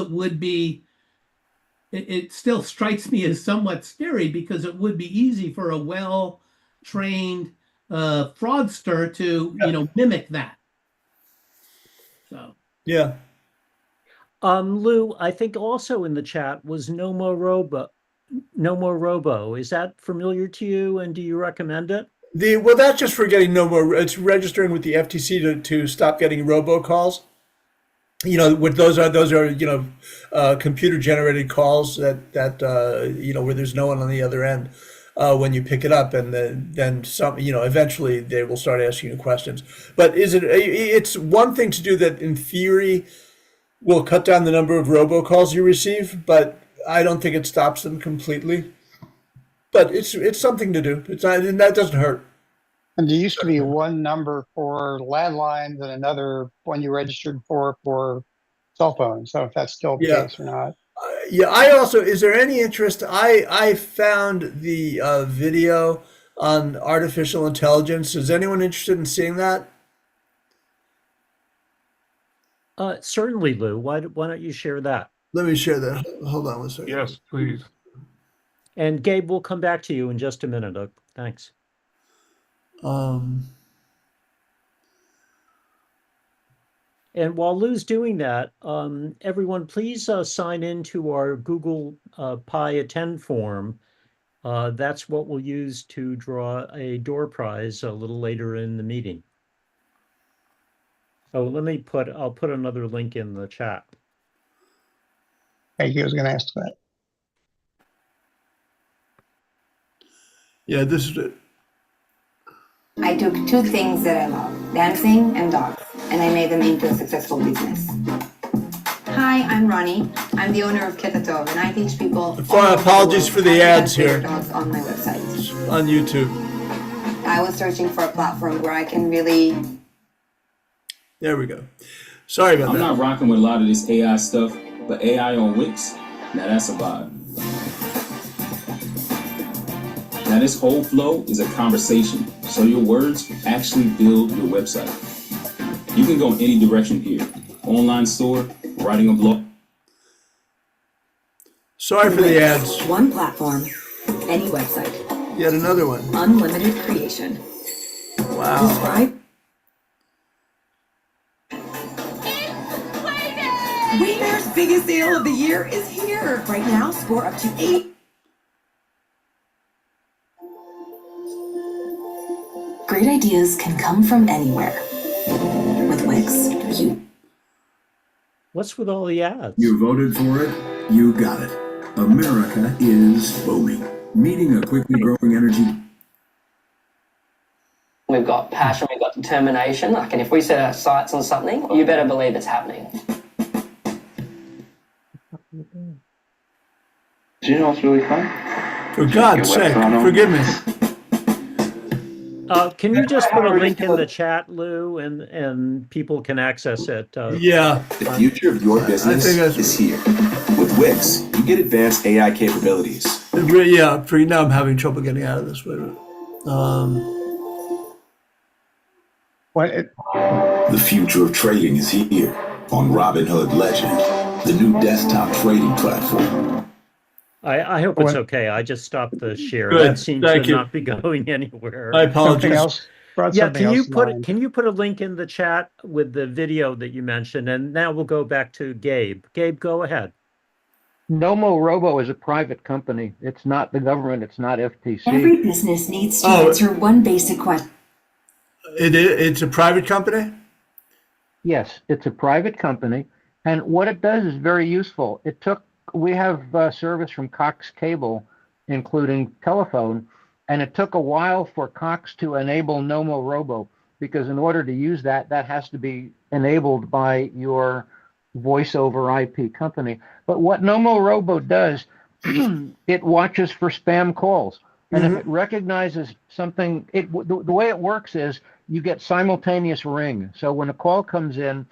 it still strikes me as somewhat scary because it would be easy for a well-trained fraudster to, mimic that. So. Yeah. Lou, I think also in the chat was No More Robo. Is that familiar to you, and do you recommend it? Well, that's just for getting no more. It's registering with the FTC to stop getting robocalls. What those are computer generated calls that where there's no one on the other end when you pick it up, and then some eventually they will start asking you questions. But it's one thing to do that in theory will cut down the number of robocalls you receive, but I don't think it stops them completely. But it's something to do. It's not, and that doesn't hurt. And there used to be one number for landlines and another one you registered for cell phones. So if that's still the case or not. I also, is there any interest? I found the video on artificial intelligence. Is anyone interested in seeing that? Certainly, Lou. Why don't you share that? Let me share that. Hold on one second. Yes, please. And Gabe, we'll come back to you in just a minute. Thanks. Um, And while Lou's doing that, everyone, please sign into our Google Pi Attend form. That's what we'll use to draw a door prize a little later in the meeting. Oh, I'll put another link in the chat. Thank you. I was going to ask that. Yeah, this is it. I took two things that I love, dancing and dogs, and I made them into a successful business. Hi, I'm Ronnie. I'm the owner of Ketatov, and I teach people. Apologies for the ads here. Dogs on my website. On YouTube. I was searching for a platform where I can really. There we go. Sorry about that. I'm not rocking with a lot of this AI stuff, but AI on Wix, now that's a vibe. Now this whole flow is a conversation, so your words actually build your website. You can go any direction here. Online store, writing a blog. Sorry for the ads. One platform, any website. Yet another one. Unlimited creation. Wow. Subscribe. Wayfair's biggest sale of the year is here. Right now, score up to 8. Great ideas can come from anywhere. With Wix, you. What's with all the ads? You voted for it, you got it. America is booming. Meeting a quickly growing energy. We've got passion, we've got determination. Like, and if we set our sights on something, you better believe it's happening. Do you know what's really fun? For God's sake, forgive me. Can you just put a link in the chat, Lou, and people can access it? Yeah. The future of your business is here. With Wix, you get advanced AI capabilities. Yeah, for now I'm having trouble getting out of this. Wait a minute. The future of trading is here on Robinhood Legend, the new desktop trading platform. I hope it's okay. I just stopped the share. Good. That seems Thank to you. not be going anywhere. I apologize. Yeah, can you put a link in the chat with the video that you mentioned? And now we'll go back to Gabe. Gabe, go ahead. Nomo Robo is a private company. It's not the government. It's not FTC. Every business needs to answer one basic question. It's a private company? Yes, it's a private company. And what it does is very useful. We have service from Cox Cable, including telephone, and it took a while for Cox to enable Nomo Robo, because in order to use that has to be enabled by your voice over IP company. But what Nomo Robo does, it watches for spam calls. And if it recognizes something, the way it works is you get simultaneous ring. So when a call comes in,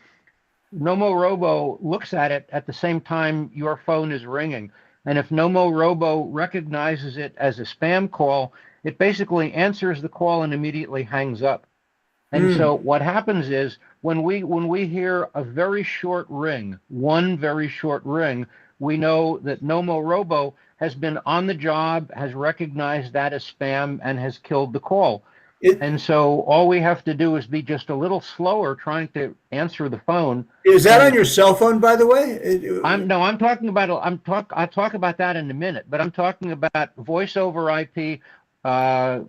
Nomo Robo looks at it at the same time your phone is ringing. And if Nomo Robo recognizes it as a spam call, it basically answers the call and immediately hangs up. And so what happens is when we hear a very short ring, one very short ring, we know that Nomo Robo has been on the job, has recognized that as spam, and has killed the call. And so all we have to do is be just a little slower trying to answer the phone. Is that on your cell phone, by the way? I'm talking about. I'll talk about that in a minute. But I'm talking about voice over IP at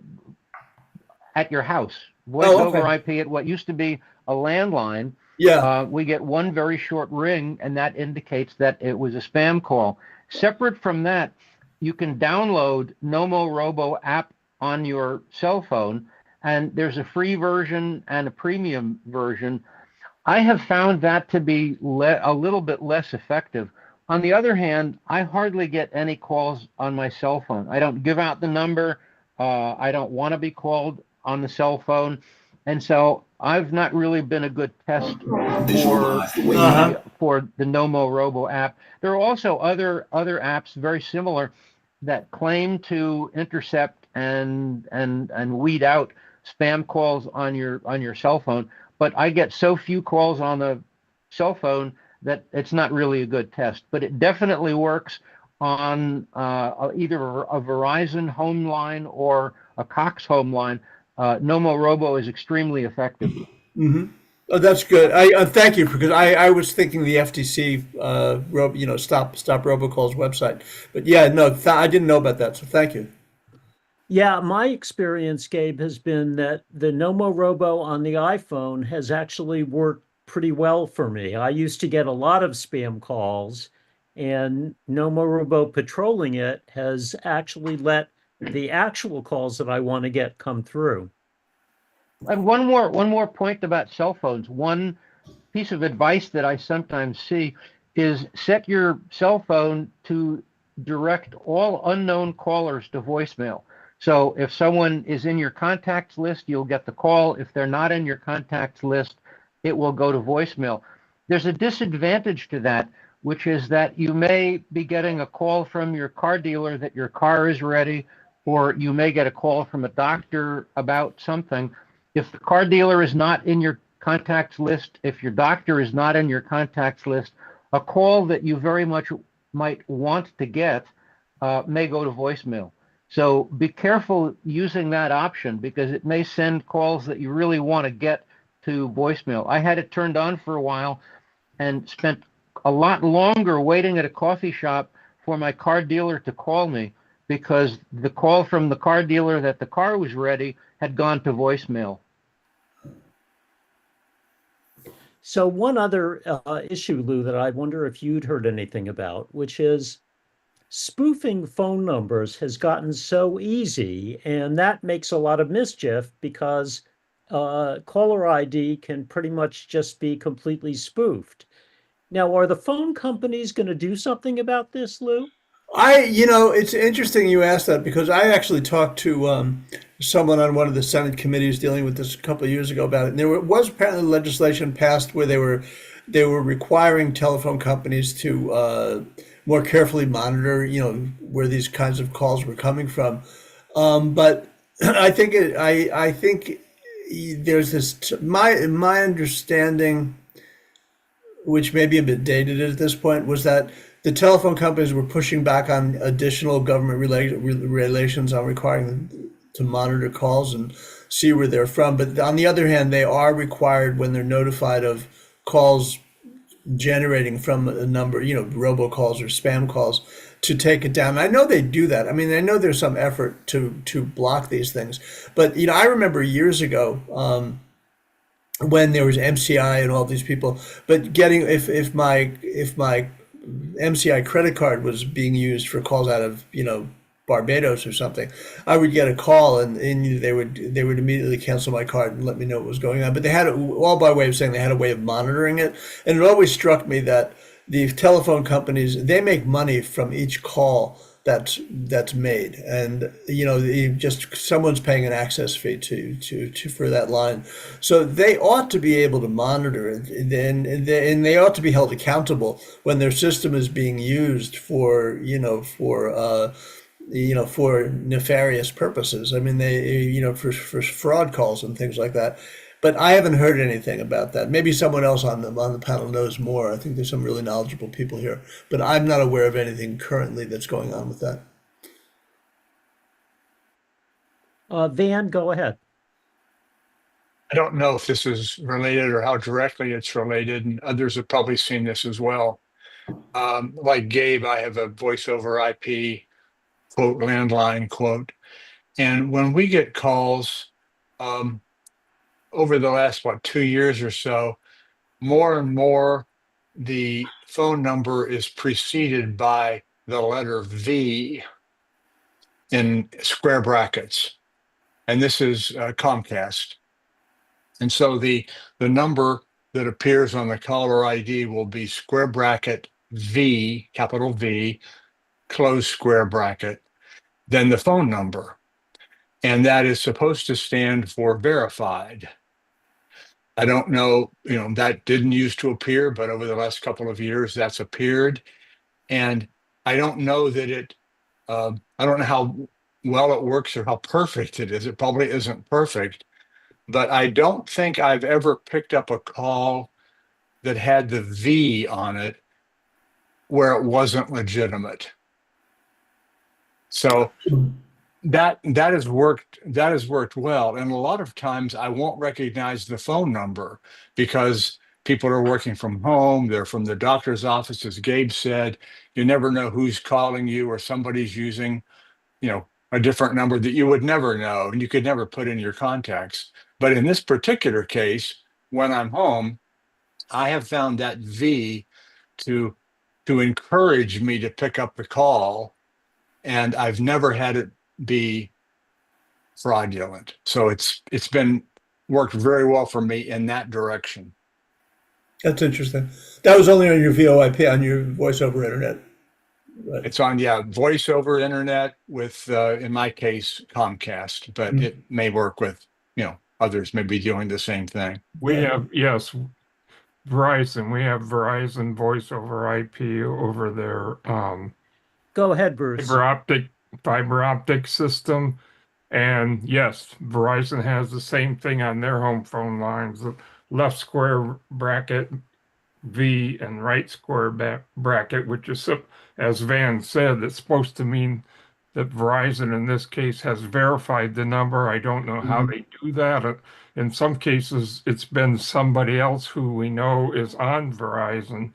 your house. Voice over IP at what used to be a landline. Yeah. We get one very short ring, and that indicates that it was a spam call. Separate from that, you can download Nomo Robo app on your cell phone. And there's a free version and a premium version. I have found that to be a little bit less effective. On the other hand, I hardly get any calls on my cell phone. I don't give out the number. I don't want to be called on the cell phone. And so I've not really been a good test for the Nomo Robo app. There are also other apps very similar that claim to intercept and weed out spam calls on your cell phone, but I get so few calls on the cell phone that it's not really a good test. But it definitely works on either a Verizon home line or a Cox home line. Nomo Robo is extremely effective. Mm-hmm. Oh, that's good. I thank you, because I was thinking the FTC, stop robocalls website. But yeah, no, I didn't know about that. So thank you. Yeah, my experience, Gabe, has been that the Nomorobo on the iPhone has actually worked pretty well for me. I used to get a lot of spam calls, and Nomorobo patrolling it has actually let the actual calls that I want to get come through. And one more point about cell phones. One piece of advice that I sometimes see is set your cell phone to direct all unknown callers to voicemail. So if someone is in your contacts list, you'll get the call. If they're not in your contacts list, it will go to voicemail. There's a disadvantage to that, which is that you may be getting a call from your car dealer that your car is ready, or you may get a call from a doctor about something. If the car dealer is not in your contacts list, if your doctor is not in your contacts list, a call that you very much might want to get may go to voicemail. So be careful using that option because it may send calls that you really want to get to voicemail. I had it turned on for a while and spent a lot longer waiting at a coffee shop for my car dealer to call me because the call from the car dealer that the car was ready had gone to voicemail. So one other issue, Lou, that I wonder if you'd heard anything about, which is spoofing phone numbers has gotten so easy, and that makes a lot of mischief because caller ID can pretty much just be completely spoofed. Now, are the phone companies going to do something about this, Lou? It's interesting you asked that because I actually talked to someone on one of the Senate committees dealing with this a couple of years ago about it. And was apparently legislation passed where they were requiring telephone companies to more carefully monitor, where these kinds of calls were coming from. But I think there's my understanding, which may be a bit dated at this point, was that the telephone companies were pushing back on additional government relations on requiring them to monitor calls and see where they're from. But on the other hand, they are required when they're notified of calls generating from a number, robocalls or spam calls, to take it down. I know they do that. I mean, I know there's some effort to block these things. But I remember years ago. When there was MCI and all these people, but getting if my MCI credit card was being used for calls out of Barbados or something, I would get a call and they would immediately cancel my card and let me know what was going on. But they had all by way of saying they had a way of monitoring it, and it always struck me that the telephone companies, they make money from each call that's made, and just someone's paying an access fee to for that line, so they ought to be able to monitor it, and they ought to be held accountable when their system is being used for nefarious purposes. I mean, for fraud calls and things like that. But I haven't heard anything about that. Maybe someone else on the panel knows more. I think there's some really knowledgeable people here, but I'm not aware of anything currently that's going on with that. Van, go ahead. I don't know if this is related or how directly it's related, and others have probably seen this as well. Like Gabe, I have a voice over IP quote landline quote, and when we get calls over the last 2 years or so, more and more the phone number is preceded by the letter V in square brackets, and this is Comcast. And so the number that appears on the caller ID will be square bracket V, capital V, close square bracket, then the phone number. And that is supposed to stand for verified. I don't know, that didn't used to appear, but over the last couple of years, that's appeared. And I don't know that I don't know how well it works or how perfect it is. It probably isn't perfect, but I don't think I've ever picked up a call that had the V on it where it wasn't legitimate. So that has worked well. And a lot of times I won't recognize the phone number because people are working from home, they're from the doctor's office, as Gabe said. You never know who's calling you, or somebody's using, a different number that you would never know and you could never put in your contacts. But in this particular case, when I'm home, I have found that V to encourage me to pick up the call, and I've never had it be fraudulent. So it's been worked very well for me in that direction. That's interesting. That was only on your VoIP, on your voice over internet. Right. It's on, voice over internet with, in my case, Comcast, but it may work with, others may be doing the same thing. We have, yes, Verizon. We have Verizon voice over IP over their Go ahead, Bruce. fiber optic system. And yes, Verizon has the same thing on their home phone lines. The left square bracket V and right square bracket, which is, as Van said, it's supposed to mean that Verizon in this case has verified the number. I don't know how they do that. In some cases, it's been somebody else who we know is on Verizon,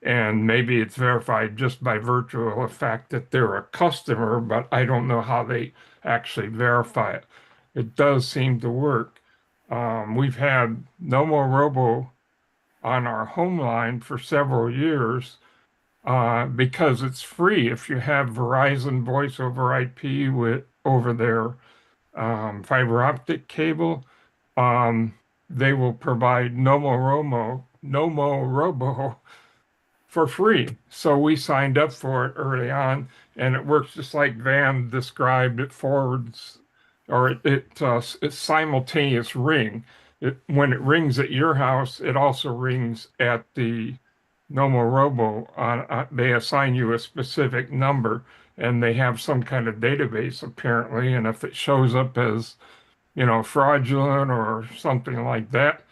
and maybe it's verified just by virtue of the fact that they're a customer, but I don't know how they actually verify it. It does seem to work. We've had No More Robo on our home line for several years because it's free. If you have Verizon voice over IP over their fiber optic cable, they will provide No More Robo for free. So we signed up for it early on, and it works just like Van described. It forwards, or it's simultaneous ring. When it rings at your house, it also rings at the Nomo Robo. They assign you a specific number, and they have some kind of database apparently. And if it shows up as, fraudulent or something like that,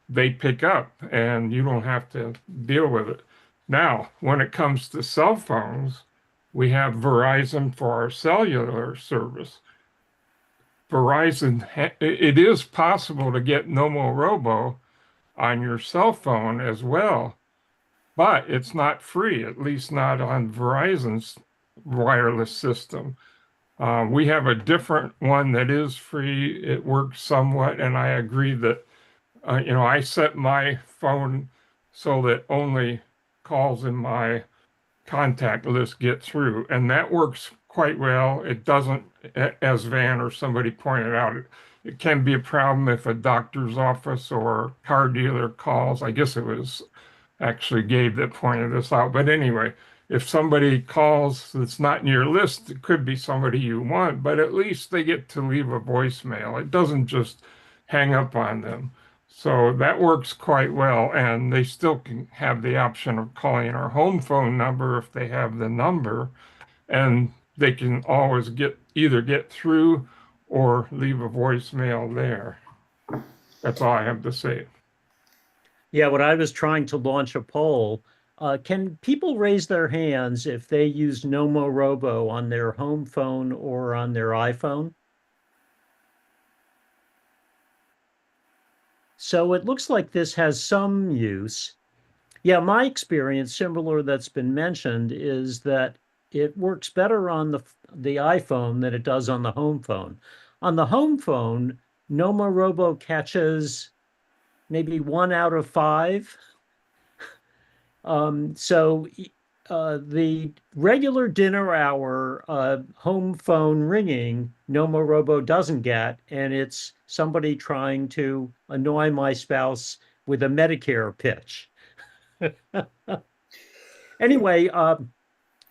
they pick up, and you don't have to deal with it. Now, when it comes to cell phones, we have Verizon for our cellular service. Verizon, it is possible to get Nomo Robo on your cell phone as well, but it's not free, at least not on Verizon's wireless system. We have a different one that is free. It works somewhat, and I agree that, I set my phone so that only calls in my contact list get through, and that works quite well. It doesn't, as Van or somebody pointed out, it can be a problem if a doctor's office or car dealer calls. I guess it was actually Gabe that pointed this out. But anyway, if somebody calls that's not in your list, it could be somebody you want, but at least they get to leave a voicemail. It doesn't just hang up on them. So that works quite well, and they still can have the option of calling our home phone number if they have the number, and they can always either get through or leave a voicemail there. That's all I have to say. Yeah, when I was trying to launch a poll, can people raise their hands if they use Nomo Robo on their home phone or on their iPhone? So it looks like this has some use. Yeah, my experience, similar that's been mentioned, is that it works better on the iPhone than it does on the home phone. On the home phone, Nomo Robo catches maybe 1 out of 5. So the regular dinner hour home phone ringing, Nomo Robo doesn't get, and it's somebody trying to annoy my spouse with a Medicare pitch. Anyway,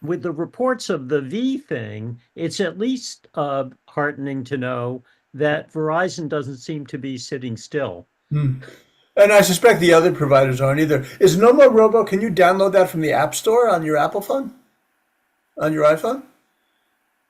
with the reports of the V thing, it's at least heartening to know that Verizon doesn't seem to be sitting still. And I suspect the other providers aren't either. Is Nomo Robo, can you download that from the App Store on your Apple phone? On your iPhone?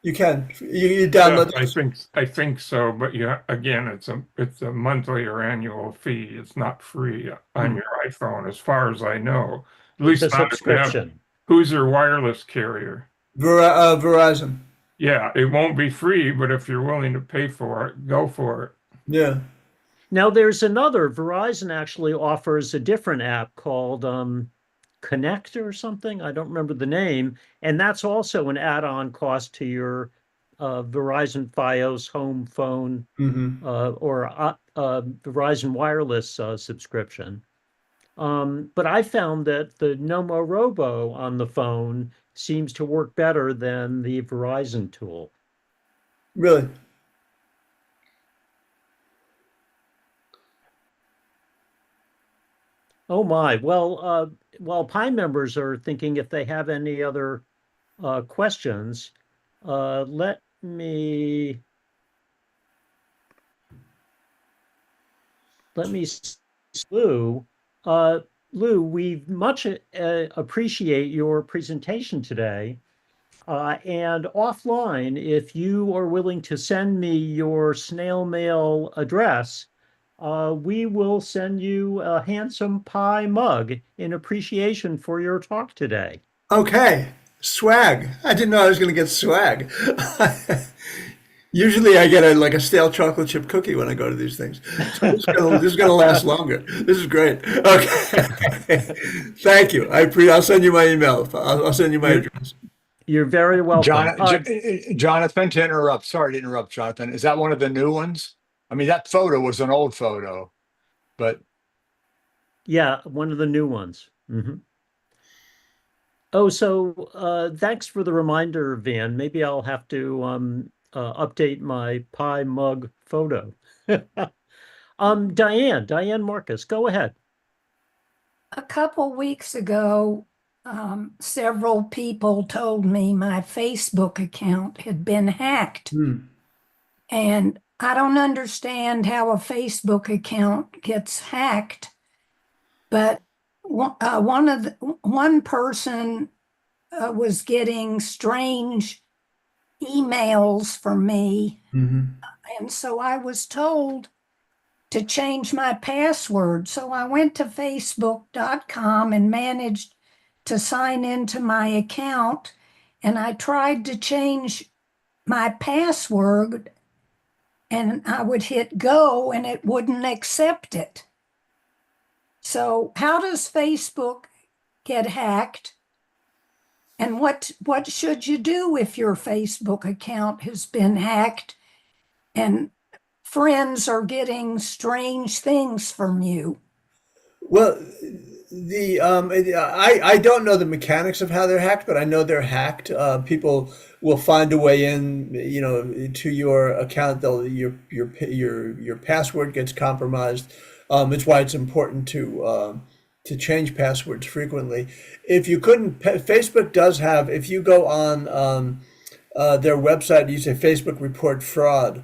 You can. You download it. I think so, but yeah, again, it's a monthly or annual fee. It's not free on your iPhone, as far as I know. At least it's a subscription. Who's your wireless carrier? Verizon. Yeah, it won't be free, but if you're willing to pay for it, go for it. Yeah. Now there's another. Verizon actually offers a different app called Connect or something. I don't remember the name, and that's also an add-on cost to your Verizon FiOS home phone Mm-hmm. or Verizon Wireless subscription. But I found that the Nomo Robo on the phone seems to work better than the Verizon tool. Really? Oh my. Well, while Pi members are thinking if they have any other questions, let me Lou. Uh, Lou, we much appreciate your presentation today. And offline, if you are willing to send me your snail mail address, we will send you a handsome pie mug in appreciation for your talk today. Okay. Swag. I didn't know I was going to get swag. Usually I get a stale chocolate chip cookie when I go to these things. So this is gonna last longer. This is great. Okay. Thank you. I'll send you my email. I'll send you my You're, address. you're very welcome. Jonathan, to interrupt. Sorry to interrupt, Jonathan. Is that one of the new ones? I mean, that photo was an old photo, but Yeah, one of the new ones. Oh, so thanks for the reminder, Van. Maybe I'll have to update my pie mug photo. Diane Marcus, go ahead. A couple weeks ago, several people told me my Facebook account had been hacked. And I don't understand how a Facebook account gets hacked, but one person was getting strange emails from me. And so I was told to change my password. So I went to facebook.com and managed to sign into my account. And I tried to change my password and I would hit go and it wouldn't accept it. So how does Facebook get hacked? And what should you do if your Facebook account has been hacked and friends are getting strange things from you? Well, I don't know the mechanics of how they're hacked, but I know they're hacked. People will find a way in, to your account. Your password gets compromised. It's why it's important to change passwords frequently. If you couldn't, Facebook does have. If you go on their website, you say Facebook report fraud,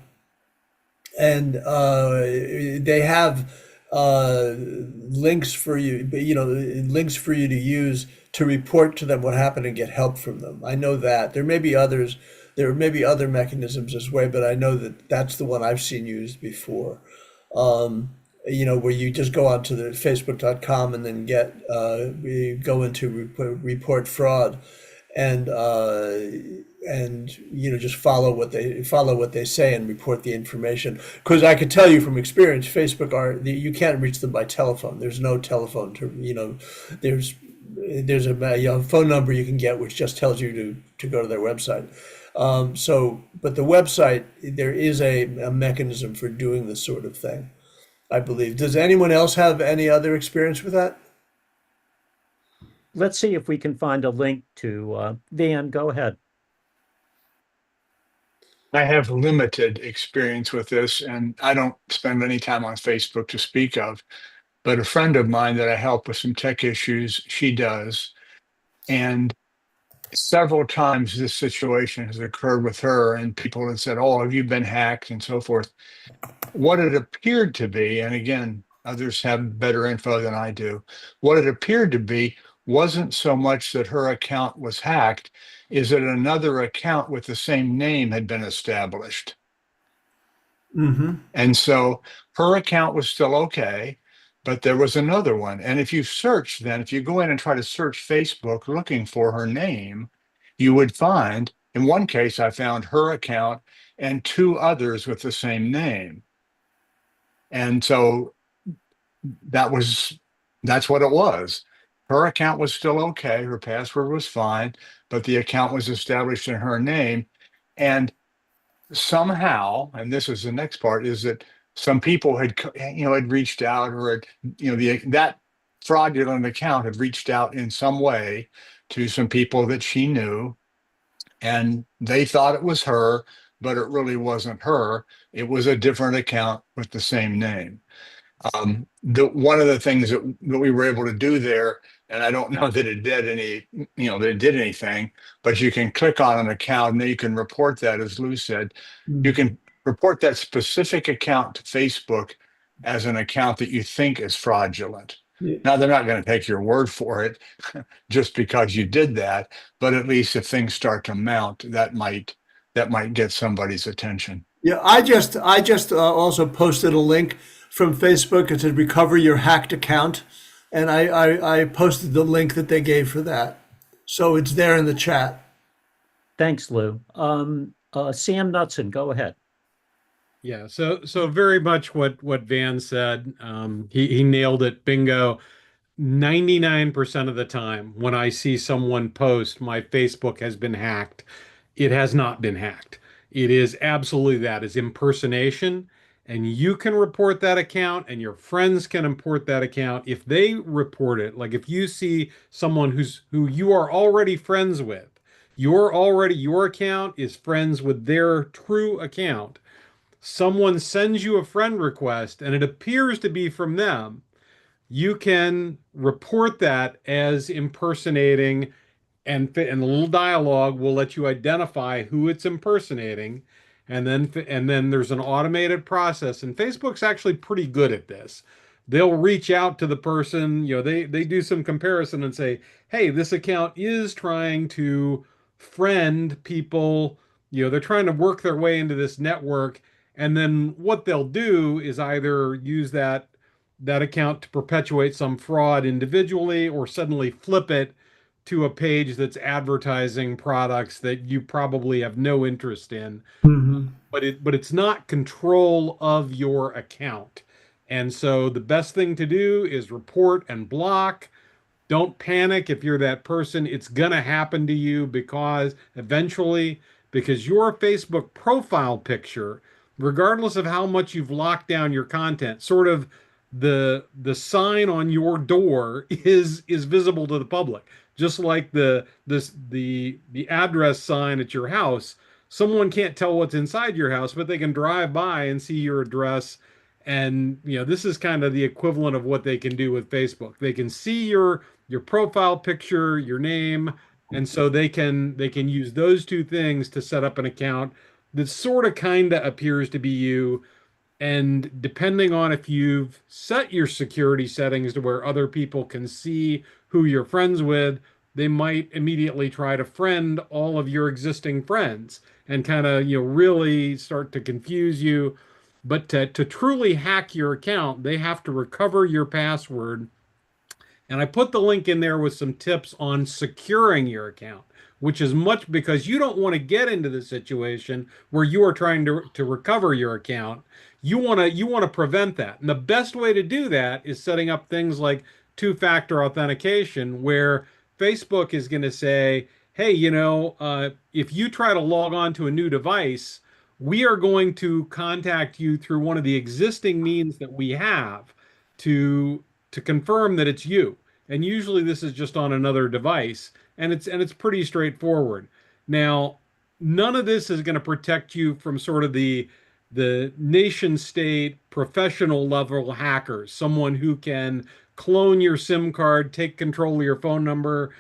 and they have links for you, links for you to use to report to them what happened and get help from them. I know that there may be others. There may be other mechanisms as well, but I know that that's the one I've seen used before. Where you just go onto the facebook.com and then go into report fraud, and just follow what they say and report the information. Because I can tell you from experience, you can't reach them by telephone. There's no telephone there's a phone number you can get which just tells you to go to their website. But the website, there is a mechanism for doing this sort of thing, I believe. Does anyone else have any other experience with that? Let's see if we can find a link to Van. Go ahead. I have limited experience with this, and I don't spend any time on Facebook to speak of. But a friend of mine that I help with some tech issues, she does. And several times this situation has occurred with her, and people have said, "Oh, have you been hacked?" and so forth. What it appeared to be, and again, others have better info than I do, what it appeared to be wasn't so much that her account was hacked, is that another account with the same name had been established. And so her account was still okay, but there was another one. And if you go in and try to search Facebook looking for her name, you would find, in one case, I found her account and two others with the same name. And so that's what it was. Her account was still okay. Her password was fine, but the account was established in her name. And somehow, and this is the next part, is that some people had, had reached out, or had, that fraudulent account had reached out in some way to some people that she knew, and they thought it was her, but it really wasn't her. It was a different account with the same name. One of the things that we were able to do there, and I don't know that it did that it did anything, but you can click on an account and then you can report that, as Lou said, you can report that specific account to Facebook as an account that you think is fraudulent. Yeah. Now, they're not going to take your word for it just because you did that, but at least if things start to mount, that might get somebody's attention. Yeah, I just also posted a link from Facebook. It said recover your hacked account, and I posted the link that they gave for that, so it's there in the chat. Thanks, Lou. Sam Knutson, go ahead. Yeah, so very much what Van said. He nailed it. Bingo. 99% of the time when I see someone post my Facebook has been hacked, it has not been hacked. It is absolutely that is impersonation. And you can report that account and your friends can report that account. If they report it, like if you see someone who you are already friends with, your account is friends with their true account. Someone sends you a friend request and it appears to be from them, you can report that as impersonating, and the little dialogue will let you identify who it's impersonating, and then there's an automated process, and Facebook's actually pretty good at this. They'll reach out to the person, they do some comparison and say, hey, this account is trying to friend people, they're trying to work their way into this network, and then what they'll do is either use that account to perpetuate some fraud individually, or suddenly flip it to a page that's advertising products that you probably have no interest in. But it's not control of your account. And so the best thing to do is report and block. Don't panic if you're that person. It's gonna happen to you because your Facebook profile picture, regardless of how much you've locked down your content, sort of the sign on your door is visible to the public, just like the address sign at your house. Someone can't tell what's inside your house, but they can drive by and see your address. And this is kind of the equivalent of what they can do with Facebook. They can see your profile picture, your name, and so they can use those two things to set up an account that sort of kind of appears to be you. And depending on if you've set your security settings to where other people can see who you're friends with, they might immediately try to friend all of your existing friends and kind of, really start to confuse you. But to truly hack your account, they have to recover your password. And I put the link in there with some tips on securing your account, which is much because you don't want to get into the situation where you are trying to recover your account. You want to prevent that. And the best way to do that is setting up things like two-factor authentication, where Facebook is going to say, hey, if you try to log on to a new device, we are going to contact you through one of the existing means that we have to confirm that it's you. And usually this is just on another device, and it's pretty straightforward. Now, none of this is going to protect you from sort of the nation state professional level hackers, someone who can clone your SIM card, take control of your phone number,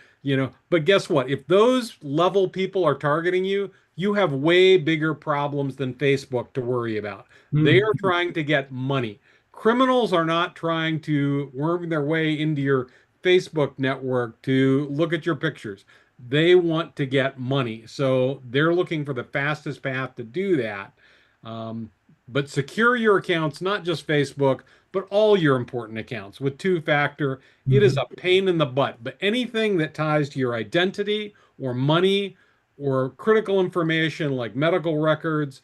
but guess what? If those level people are targeting you, you have way bigger problems than Facebook to worry about. They are trying to get money. Criminals are not trying to worm their way into your Facebook network to look at your pictures. They want to get money. So they're looking for the fastest path to do that. But secure your accounts, not just Facebook, but all your important accounts with two-factor. It is a pain in the butt, but anything that ties to your identity or money or critical information like medical records,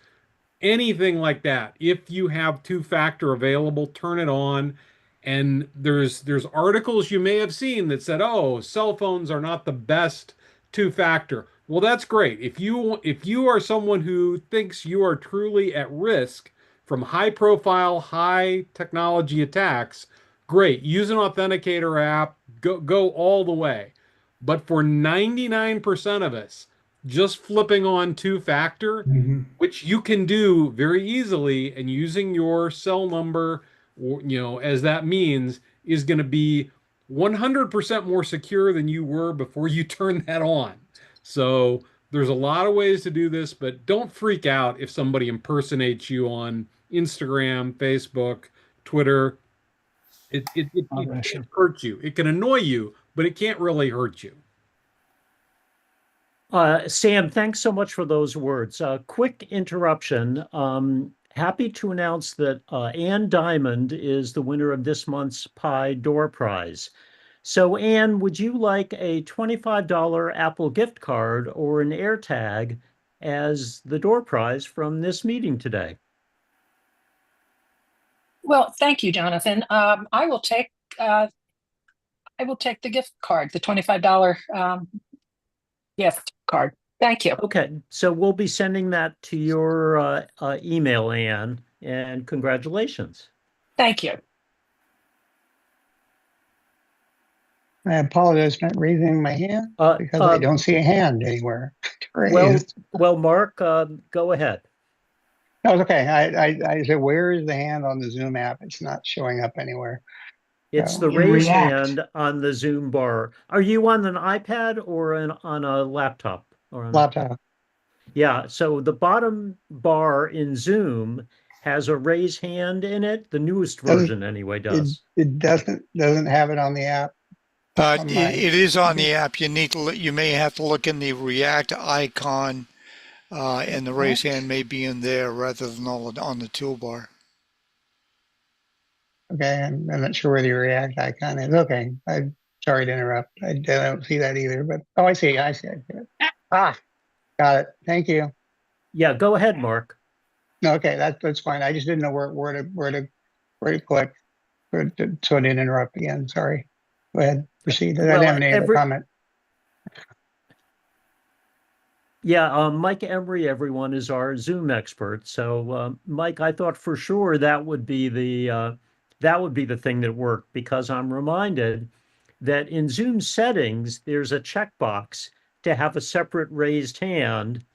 anything like that, if you have two-factor available, turn it on. And there's articles you may have seen that said, oh, cell phones are not the best two-factor. Well, that's great. If you are someone who thinks you are truly at risk from high profile, high technology attacks, great. Use an authenticator app. Go all the way. But for 99% of us, just flipping on two-factor, which you can do very easily, and using your cell number, or, as that means, is going to be 100% more secure than you were before you turn that on. So there's a lot of ways to do this, but don't freak out if somebody impersonates you on Instagram, Facebook, Twitter. It can't hurt you. It can annoy you, but it can't really hurt you. Sam, thanks so much for those words. Quick interruption. Happy to announce that Ann Diamond is the winner of this month's Pi Door Prize. So, Ann, would you like a $25 Apple gift card or an AirTag as the door prize from this meeting today? Well, thank you, Jonathan. I will take the gift card, the $25 gift card. Thank you. Okay, so we'll be sending that to your email, Ann, and congratulations. Thank you. I apologize for not raising my hand because I don't see a hand anywhere. Well, Mark, go ahead. No, it's okay. I said, where is the hand on the Zoom app? It's not showing up anywhere. It's the raise hand on the Zoom bar. Are you on an iPad or on a laptop? Laptop. Yeah, so the bottom bar in Zoom has a raise hand in it. The newest version anyway does. It doesn't have it on the app. It is on the app. You may have to look in the React icon, and the raise hand may be in there rather than on the toolbar. Okay, I'm not sure where the React icon is. Okay, I'm sorry to interrupt. I don't see that either, but I see it. Got it. Thank you. Yeah, go ahead, Mark. No, okay, that's fine. I just didn't know where to click so I didn't interrupt again. Sorry. Go ahead, proceed. I didn't have any other comment. Yeah, Mike Emery, everyone, is our Zoom expert. So, Mike, I thought for sure that would be the thing that worked, because I'm reminded that in Zoom settings there's a checkbox to have a separate raised hand,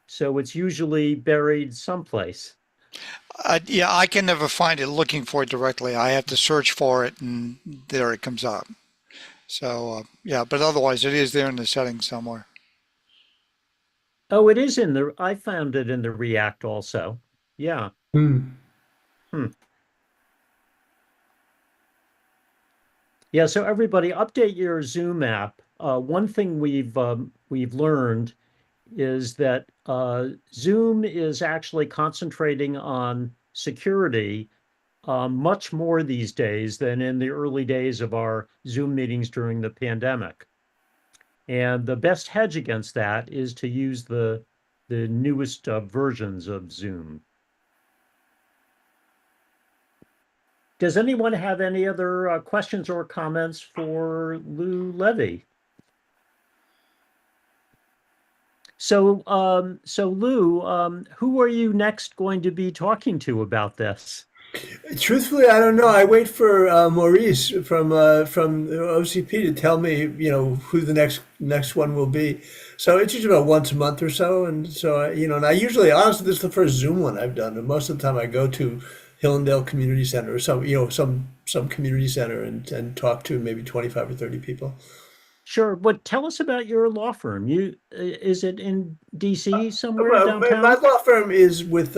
so it's usually buried someplace. Yeah, I can never find it looking for it directly. I have to search for it, and there it comes up. So, yeah, but otherwise it is there in the settings somewhere. Oh, it is I found it in the React also. Yeah. Yeah, so everybody update your Zoom app. One thing we've learned is that Zoom is actually concentrating on security much more these days than in the early days of our Zoom meetings during the pandemic. And the best hedge against that is to use the newest versions of Zoom. Does anyone have any other questions or comments for Lou Levy? So Lou, who are you next going to be talking to about this? Truthfully, I don't know. I wait for Maurice from OCP to tell me, who the next one will be. So it's usually about once a month or so, and so and I usually, honestly, this is the first Zoom one I've done, and most of the time I go to Hillendale Community Center or some community center and talk to maybe 25 or 30 people. Sure, but tell us about your law firm. Is it in DC somewhere downtown? My law firm is with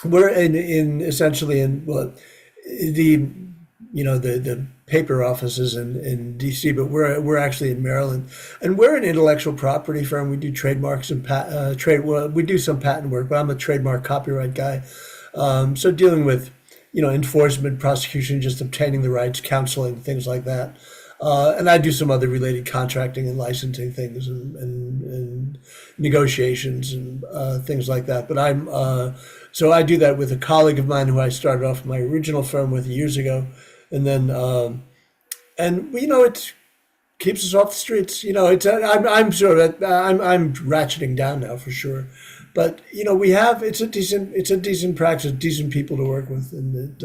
we're in essentially in the paper offices in DC, but we're actually in Maryland, and we're an intellectual property firm. We do trademarks and we do some patent work, but I'm a trademark copyright guy. So dealing with enforcement, prosecution, just obtaining the rights, counseling, things like that. And I do some other related contracting and licensing things and negotiations and things like that. But so I do that with a colleague of mine who I started off my original firm with years ago, and then it's keeps us off the streets. I'm sure that I'm ratcheting down now for sure, but we have it's a decent practice, decent people to work with, and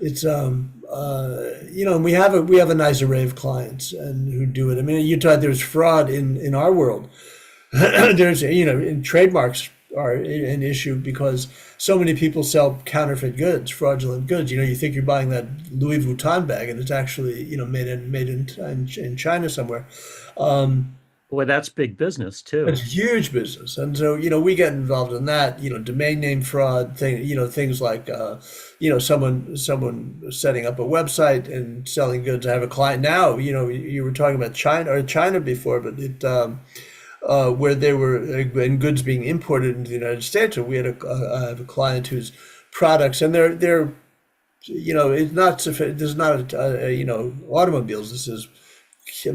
and we have a nice array of clients and who do it. I mean, you thought there's fraud in our world. There's in trademarks are an issue because so many people sell counterfeit goods, fraudulent goods. You think you're buying that Louis Vuitton bag, and it's actually made in China somewhere. Boy, that's big business too. It's huge business, and so we get involved in that. Domain name fraud things like someone setting up a website and selling goods. I have a client now. You were talking about China before, but where they were and goods being imported into the United States. So we had I have a client whose products, and they're it's not there's not automobiles. This is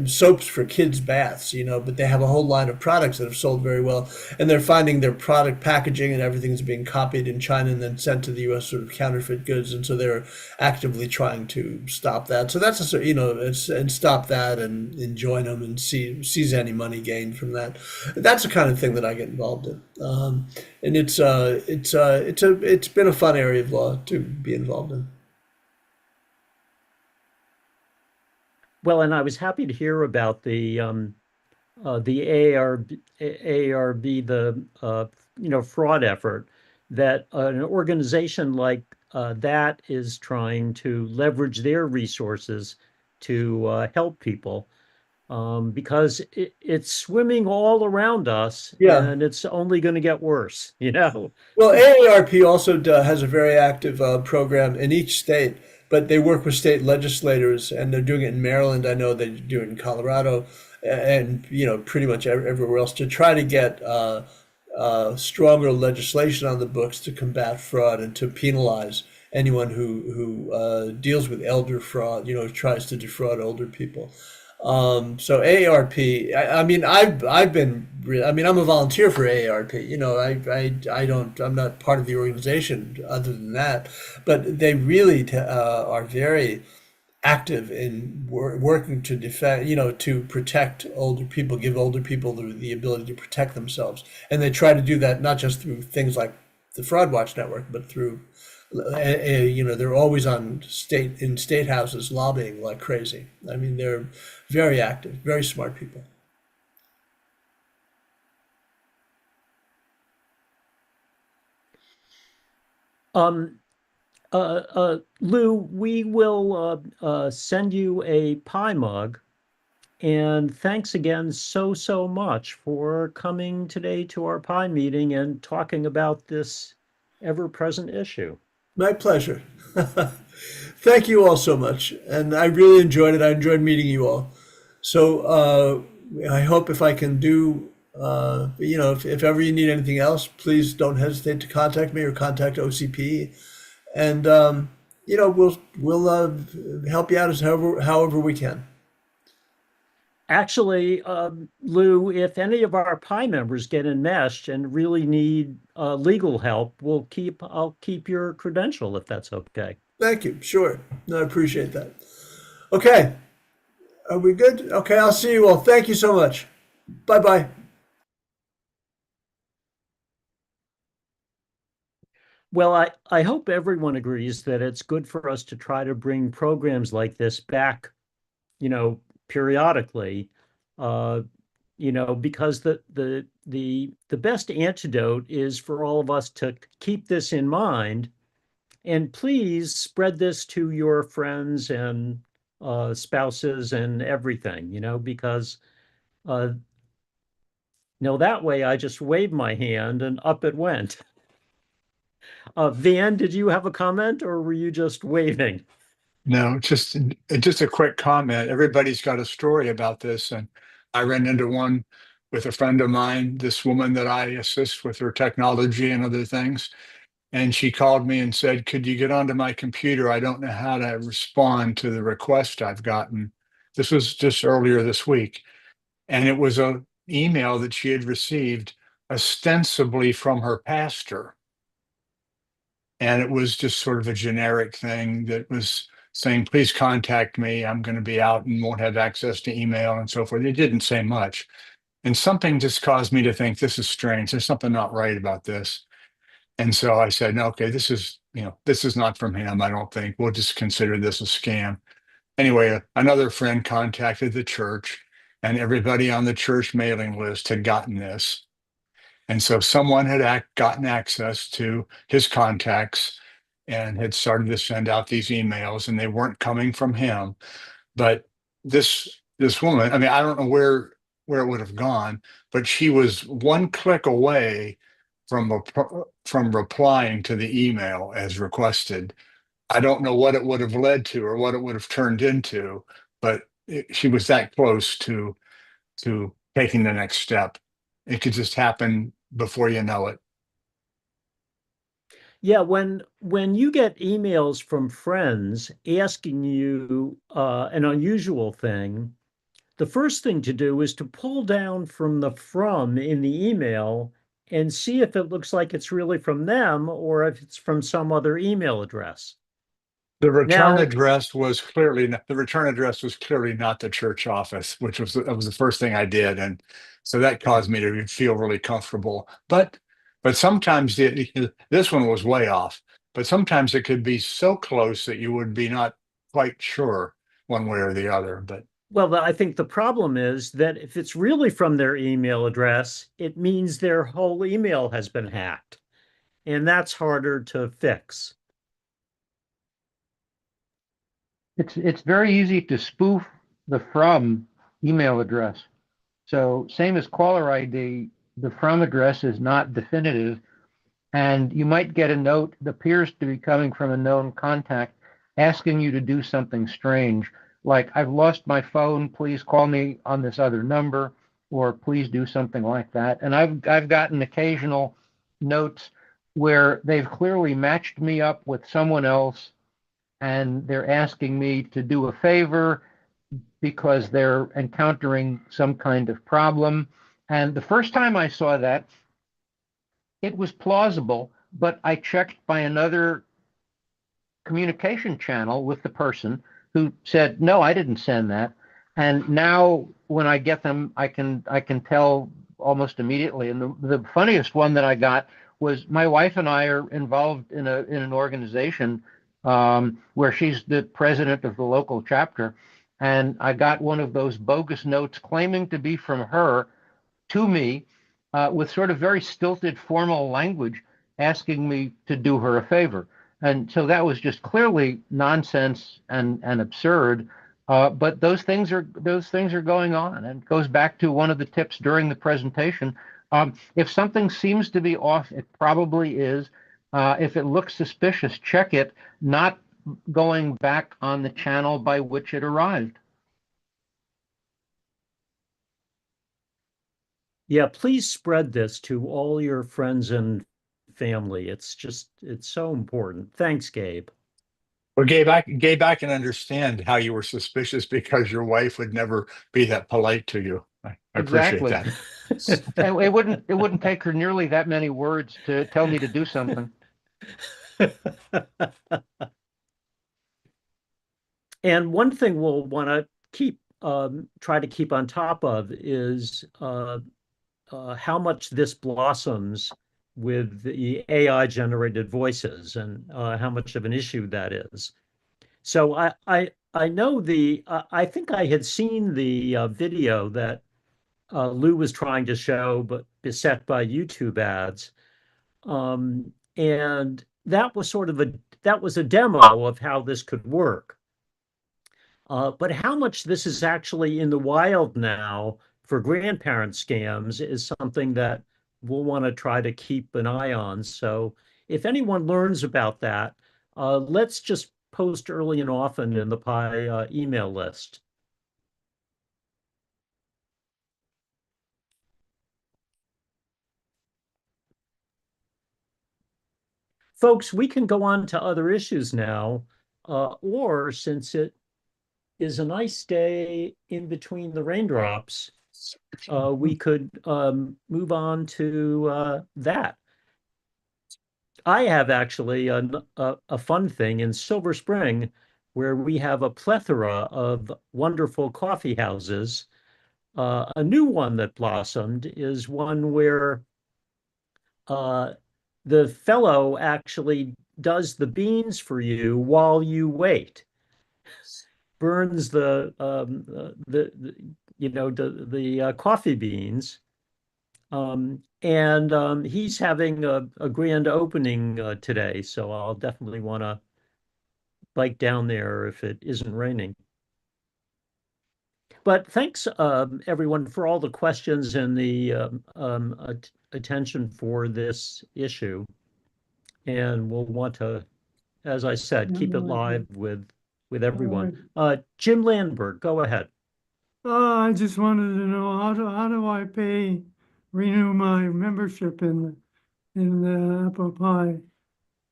soaps for kids' baths, but they have a whole line of products that have sold very well, and they're finding their product packaging and everything's being copied in China and then sent to the U.S. sort of counterfeit goods, and so they're actively trying to stop that. So that's and stop that and join them and seize any money gained from that. That's the kind of thing that I get involved in, and it's been a fun area of law to be involved in. Well, and I was happy to hear about the AARB, the fraud effort that an organization like that is trying to leverage their resources to help people, because it's swimming all around us, and it's only going to get worse. Well, AARP also has a very active program in each state, but they work with state legislators, and they're doing it in Maryland. I know they do it in Colorado, and pretty much everywhere else to try to get stronger legislation on the books to combat fraud and to penalize anyone who deals with elder fraud. Tries to defraud older people. So AARP, I'm a volunteer for AARP. I'm not part of the organization other than that, but they really are very active in working to defend, to protect older people, give older people the ability to protect themselves. And they try to do that not just through things like the Fraud Watch Network, but through they're always in state houses lobbying like crazy. I mean, they're very active, very smart people. Lou, we will send you a pie mug, and thanks again so much for coming today to our pie meeting and talking about this ever-present issue. My pleasure. Thank you all so much. And I really enjoyed it. I enjoyed meeting you all. So I hope if I can do, if ever you need anything else, please don't hesitate to contact me or contact OCP. And, we'll help you out however we can. Actually, Lou, if any of our pie members get enmeshed and really need legal help, I'll keep your credential if that's okay. Thank you. Sure. No, I appreciate that. Okay. Are we good? Okay, I'll see you all. Thank you so much. Bye-bye. Well, I hope everyone agrees that it's good for us to try to bring programs like this back, periodically, because the best antidote is for all of us to keep this in mind, and please spread this to your friends and spouses and everything, because that way I just waved my hand and up it went. Van, did you have a comment or were you just waving? No, just a quick comment. Everybody's got a story about this, and I ran into one with a friend of mine, this woman that I assist with her technology and other things. And she called me and said, "Could you get onto my computer? I don't know how to respond to the request I've gotten." This was just earlier this week. And it was an email that she had received ostensibly from her pastor. And it was just sort of a generic thing that was saying, please contact me. I'm going to be out and won't have access to email and so forth. It didn't say much. And something just caused me to think this is strange. There's something not right about this. And so I said, no, okay, this is not from him. I don't think we'll just consider this a scam. Anyway, another friend contacted the church, and everybody on the church mailing list had gotten this. And so someone had gotten access to his contacts and had started to send out these emails, and they weren't coming from him. But this woman, I mean, I don't know where it would have gone, but she was one click away from replying to the email as requested. I don't know what it would have led to or what it would have turned into, but she was that close to taking the next step. It could just happen before you know it. Yeah, when you get emails from friends asking you an unusual thing, the first thing to do is to pull down from the from in the email and see if it looks like it's really from them or if it's from some other email address. The return Now, address was clearly not the church office, which was that was the first thing I did, and so that caused me to feel really comfortable. But sometimes this one was way off. But sometimes it could be so close that you would be not quite sure one way or the other. But well, I think the problem is that if it's really from their email address, it means their whole email has been hacked, and that's harder to fix. It's very easy to spoof the from email address. So same as caller ID, the from address is not definitive, and you might get a note that appears to be coming from a known contact asking you to do something strange, like I've lost my phone, please call me on this other number, or please do something like that. And I've gotten occasional notes where they've clearly matched me up with someone else and they're asking me to do a favor because they're encountering some kind of problem. And the first time I saw that, it was plausible, but I checked by another communication channel with the person who said, no, I didn't send that. And now when I get them, I can tell almost immediately. And the funniest one that I got was my wife and I are involved in an organization where she's the president of the local chapter. And I got one of those bogus notes claiming to be from her to me with sort of very stilted formal language asking me to do her a favor. And so that was just clearly nonsense and absurd. But those things are going on, and it goes back to one of the tips during the presentation. If something seems to be off, it probably is. If it looks suspicious, check it, not going back on the channel by which it arrived. Yeah, please spread this to all your friends and family. It's so important. Thanks, Gabe. well, Gabe, I can understand how you were suspicious because your wife would never be that polite to you. I appreciate Exactly. that. And it wouldn't take her nearly that many words to tell me to do something. And one thing we'll want to try to keep on top of is how much this blossoms with the AI generated voices and how much of an issue that is. So I know I think I had seen the video that Lou was trying to show, but beset by YouTube ads. And that was that was a demo of how this could work. But how much this is actually in the wild now for grandparent scams is something that we'll want to try to keep an eye on. So if anyone learns about that, let's just post early and often in the Pi email list. Folks, we can go on to other issues now, or since it is a nice day in between the raindrops, we could move on to that. I have actually a fun thing in Silver Spring. where we have a plethora of wonderful coffee houses. A new one that blossomed is one where the fellow actually does the beans for you while you wait. Burns the coffee beans, and he's having a grand opening today, so I'll definitely want to bike down there if it isn't raining. But thanks, everyone, for all the questions and the attention for this issue. And we'll want to, as I said, keep it live with everyone. Jim Landberg, go ahead. I just wanted to know how do I renew my membership in the Apple Pie?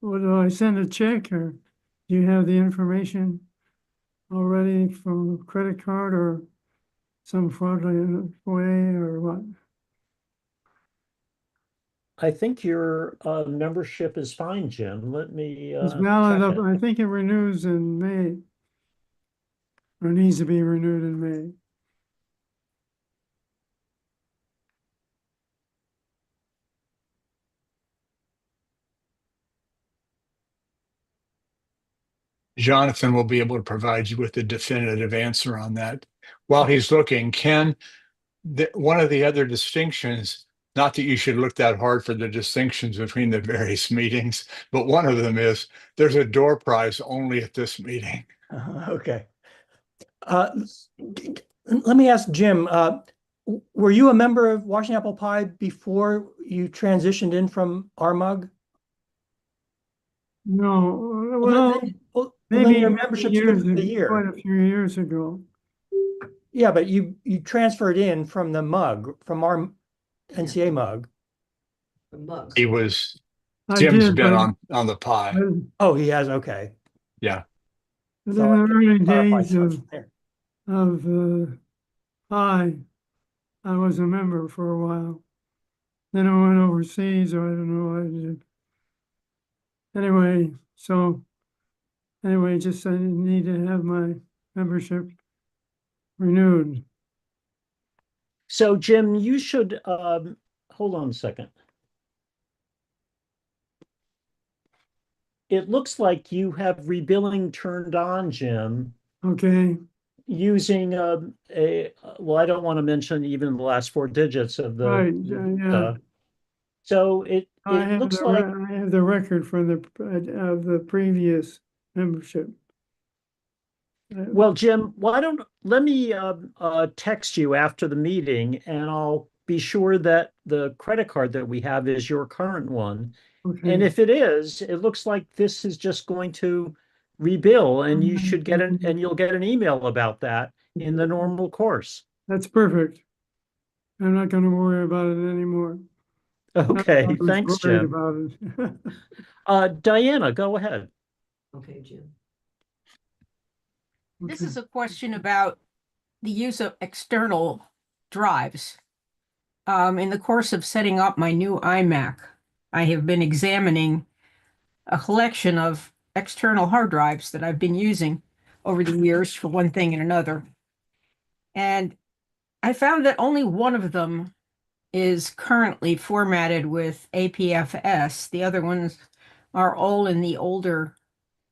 Or do I send a check, or do you have the information already from a credit card or some fraudulent way, or what? I think your membership is fine, Jim. Let me It's valid check it. I think it renews in May, or needs to be renewed in May. Jonathan will be able to provide you with a definitive answer on that. While he's looking, Ken, one of the other distinctions, not that you should look that hard for the distinctions between the various meetings, but one of them is there's a door prize only at this meeting. Okay. Let me ask Jim, were you a member of Washington Apple Pie before you transitioned in from RMUG? No, Well, maybe then your membership's good for the year. quite a few years ago. Yeah, but you transferred in from the MUG, from our NCA MUG. He was, I Jim's did, been but on the pie. Oh, he has, okay. Yeah. in So the I can early clarify days something there. of Pie, I was a member for a while. Then I went overseas, or I don't know what I did. Anyway, just I need to have my membership renewed. So, Jim, you should hold on a second. It looks like you have rebilling turned on, Jim. Okay. Using well, I don't want to mention even the last four digits of the Right, yeah. So it looks like I have the record for of the previous membership. Well, Jim, let me text you after the meeting, and I'll be sure that the credit card that we have is your current one. Okay. And if it is, it looks like this is just going to rebill, and you should get you'll get an email about that in the normal course. That's perfect. I'm not going to worry about it anymore. Okay, I was thanks, worried Jim. about it. Diana, go ahead. Okay, Jim. This is a question about the use of external drives. In the course of setting up my new iMac, I have been examining a collection of external hard drives that I've been using over the years for one thing and another. And I found that only one of them is currently formatted with APFS. The other ones are all in the older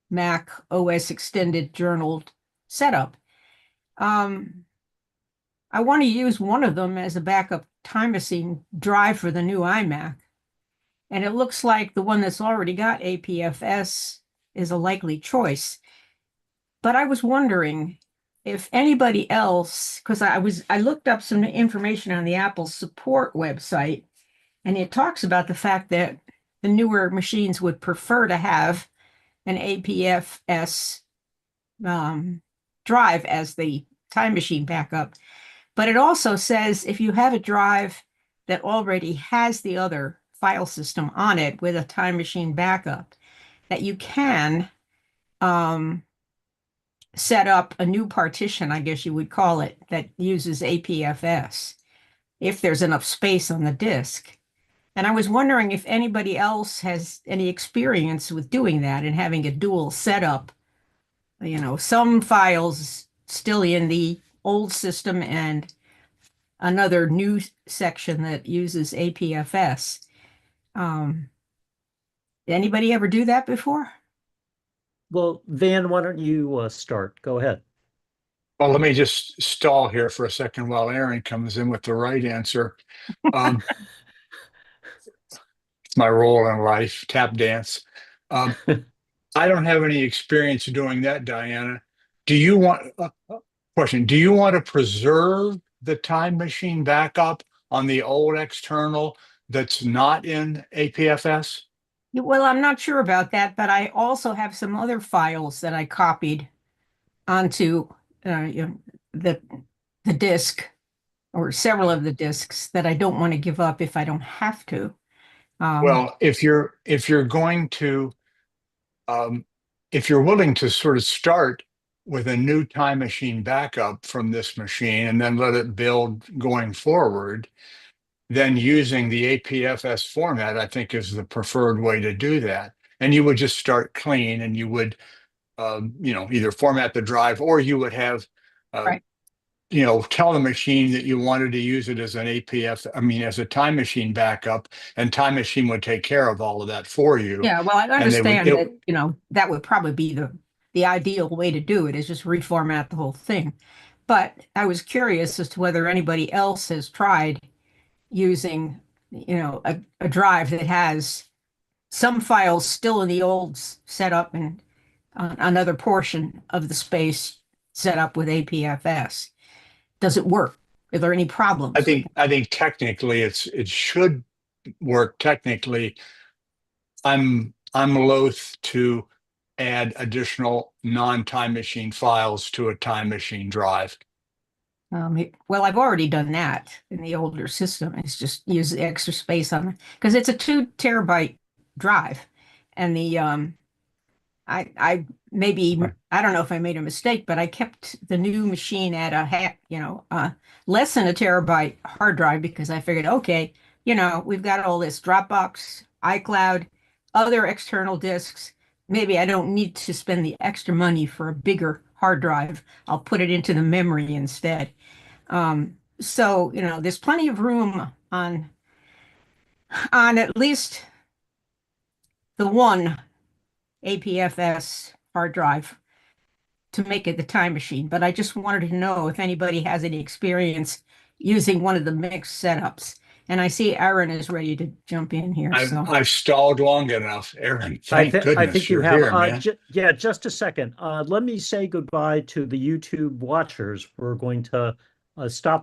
Mac OS Extended Journal setup. I want to use one of them as a backup time machine drive for the new iMac. And it looks like the one that's already got APFS is a likely choice. But I was wondering if anybody else, because I looked up some information on the Apple support website, and it talks about the fact that the newer machines would prefer to have an APFS drive as the time machine backup. But it also says if you have a drive that already has the other file system on it with a time machine backup, that you can set up a new partition, I guess you would call it, that uses APFS if there's enough space on the disk. And I was wondering if anybody else has any experience with doing that and having a dual setup some files still in the old system and another new section that uses APFS. Did anybody ever do that before? Well, Van, why don't you start? Go ahead. Well, let me just stall here for a second while Aaron comes in with the right answer. It's my role in life, tap dance. I don't have any experience doing that, Diana. Do you want, question, do you want to preserve the time machine backup on the old external that's not in APFS? Well, I'm not sure about that, but I also have some other files that I copied onto the disk, or several of the disks that I don't want to give up if I don't have to. Well, if you're going to if you're willing to sort of start with a new time machine backup from this machine and then let it build going forward, then using the APFS format, I think, is the preferred way to do that. And you would just start clean, and you would, either format the drive, or you would have, Right. Tell the machine that you wanted to use it as an as a time machine backup, and time machine would take care of all of that for you. Yeah, well, I And they would- understand it- that, that would probably be the ideal way to do it, is just reformat the whole thing. But I was curious as to whether anybody else has tried using, a drive that has some files still in the old setup and another portion of the space set up with APFS. Does it work? Are there any problems? I think technically it should work technically. I'm loath to add additional non-time machine files to a time machine drive. Well, I've already done that in the older system. It's just use the extra space on it because it's a 2 terabyte drive, and the I don't know if I made a mistake, but I kept the new machine at less than a terabyte hard drive because I figured, okay, we've got all this Dropbox, iCloud, other external disks. Maybe I don't need to spend the extra money for a bigger hard drive. I'll put it into the memory instead. So, there's plenty of room on at least the one APFS hard drive to make it the time machine. But I just wanted to know if anybody has any experience using one of the mixed setups. And I see Aaron is ready to jump in here. I've stalled long enough, Aaron. Thank goodness I think you you're have. here, man. Just a second. Let me say goodbye to the YouTube watchers. We're going to stop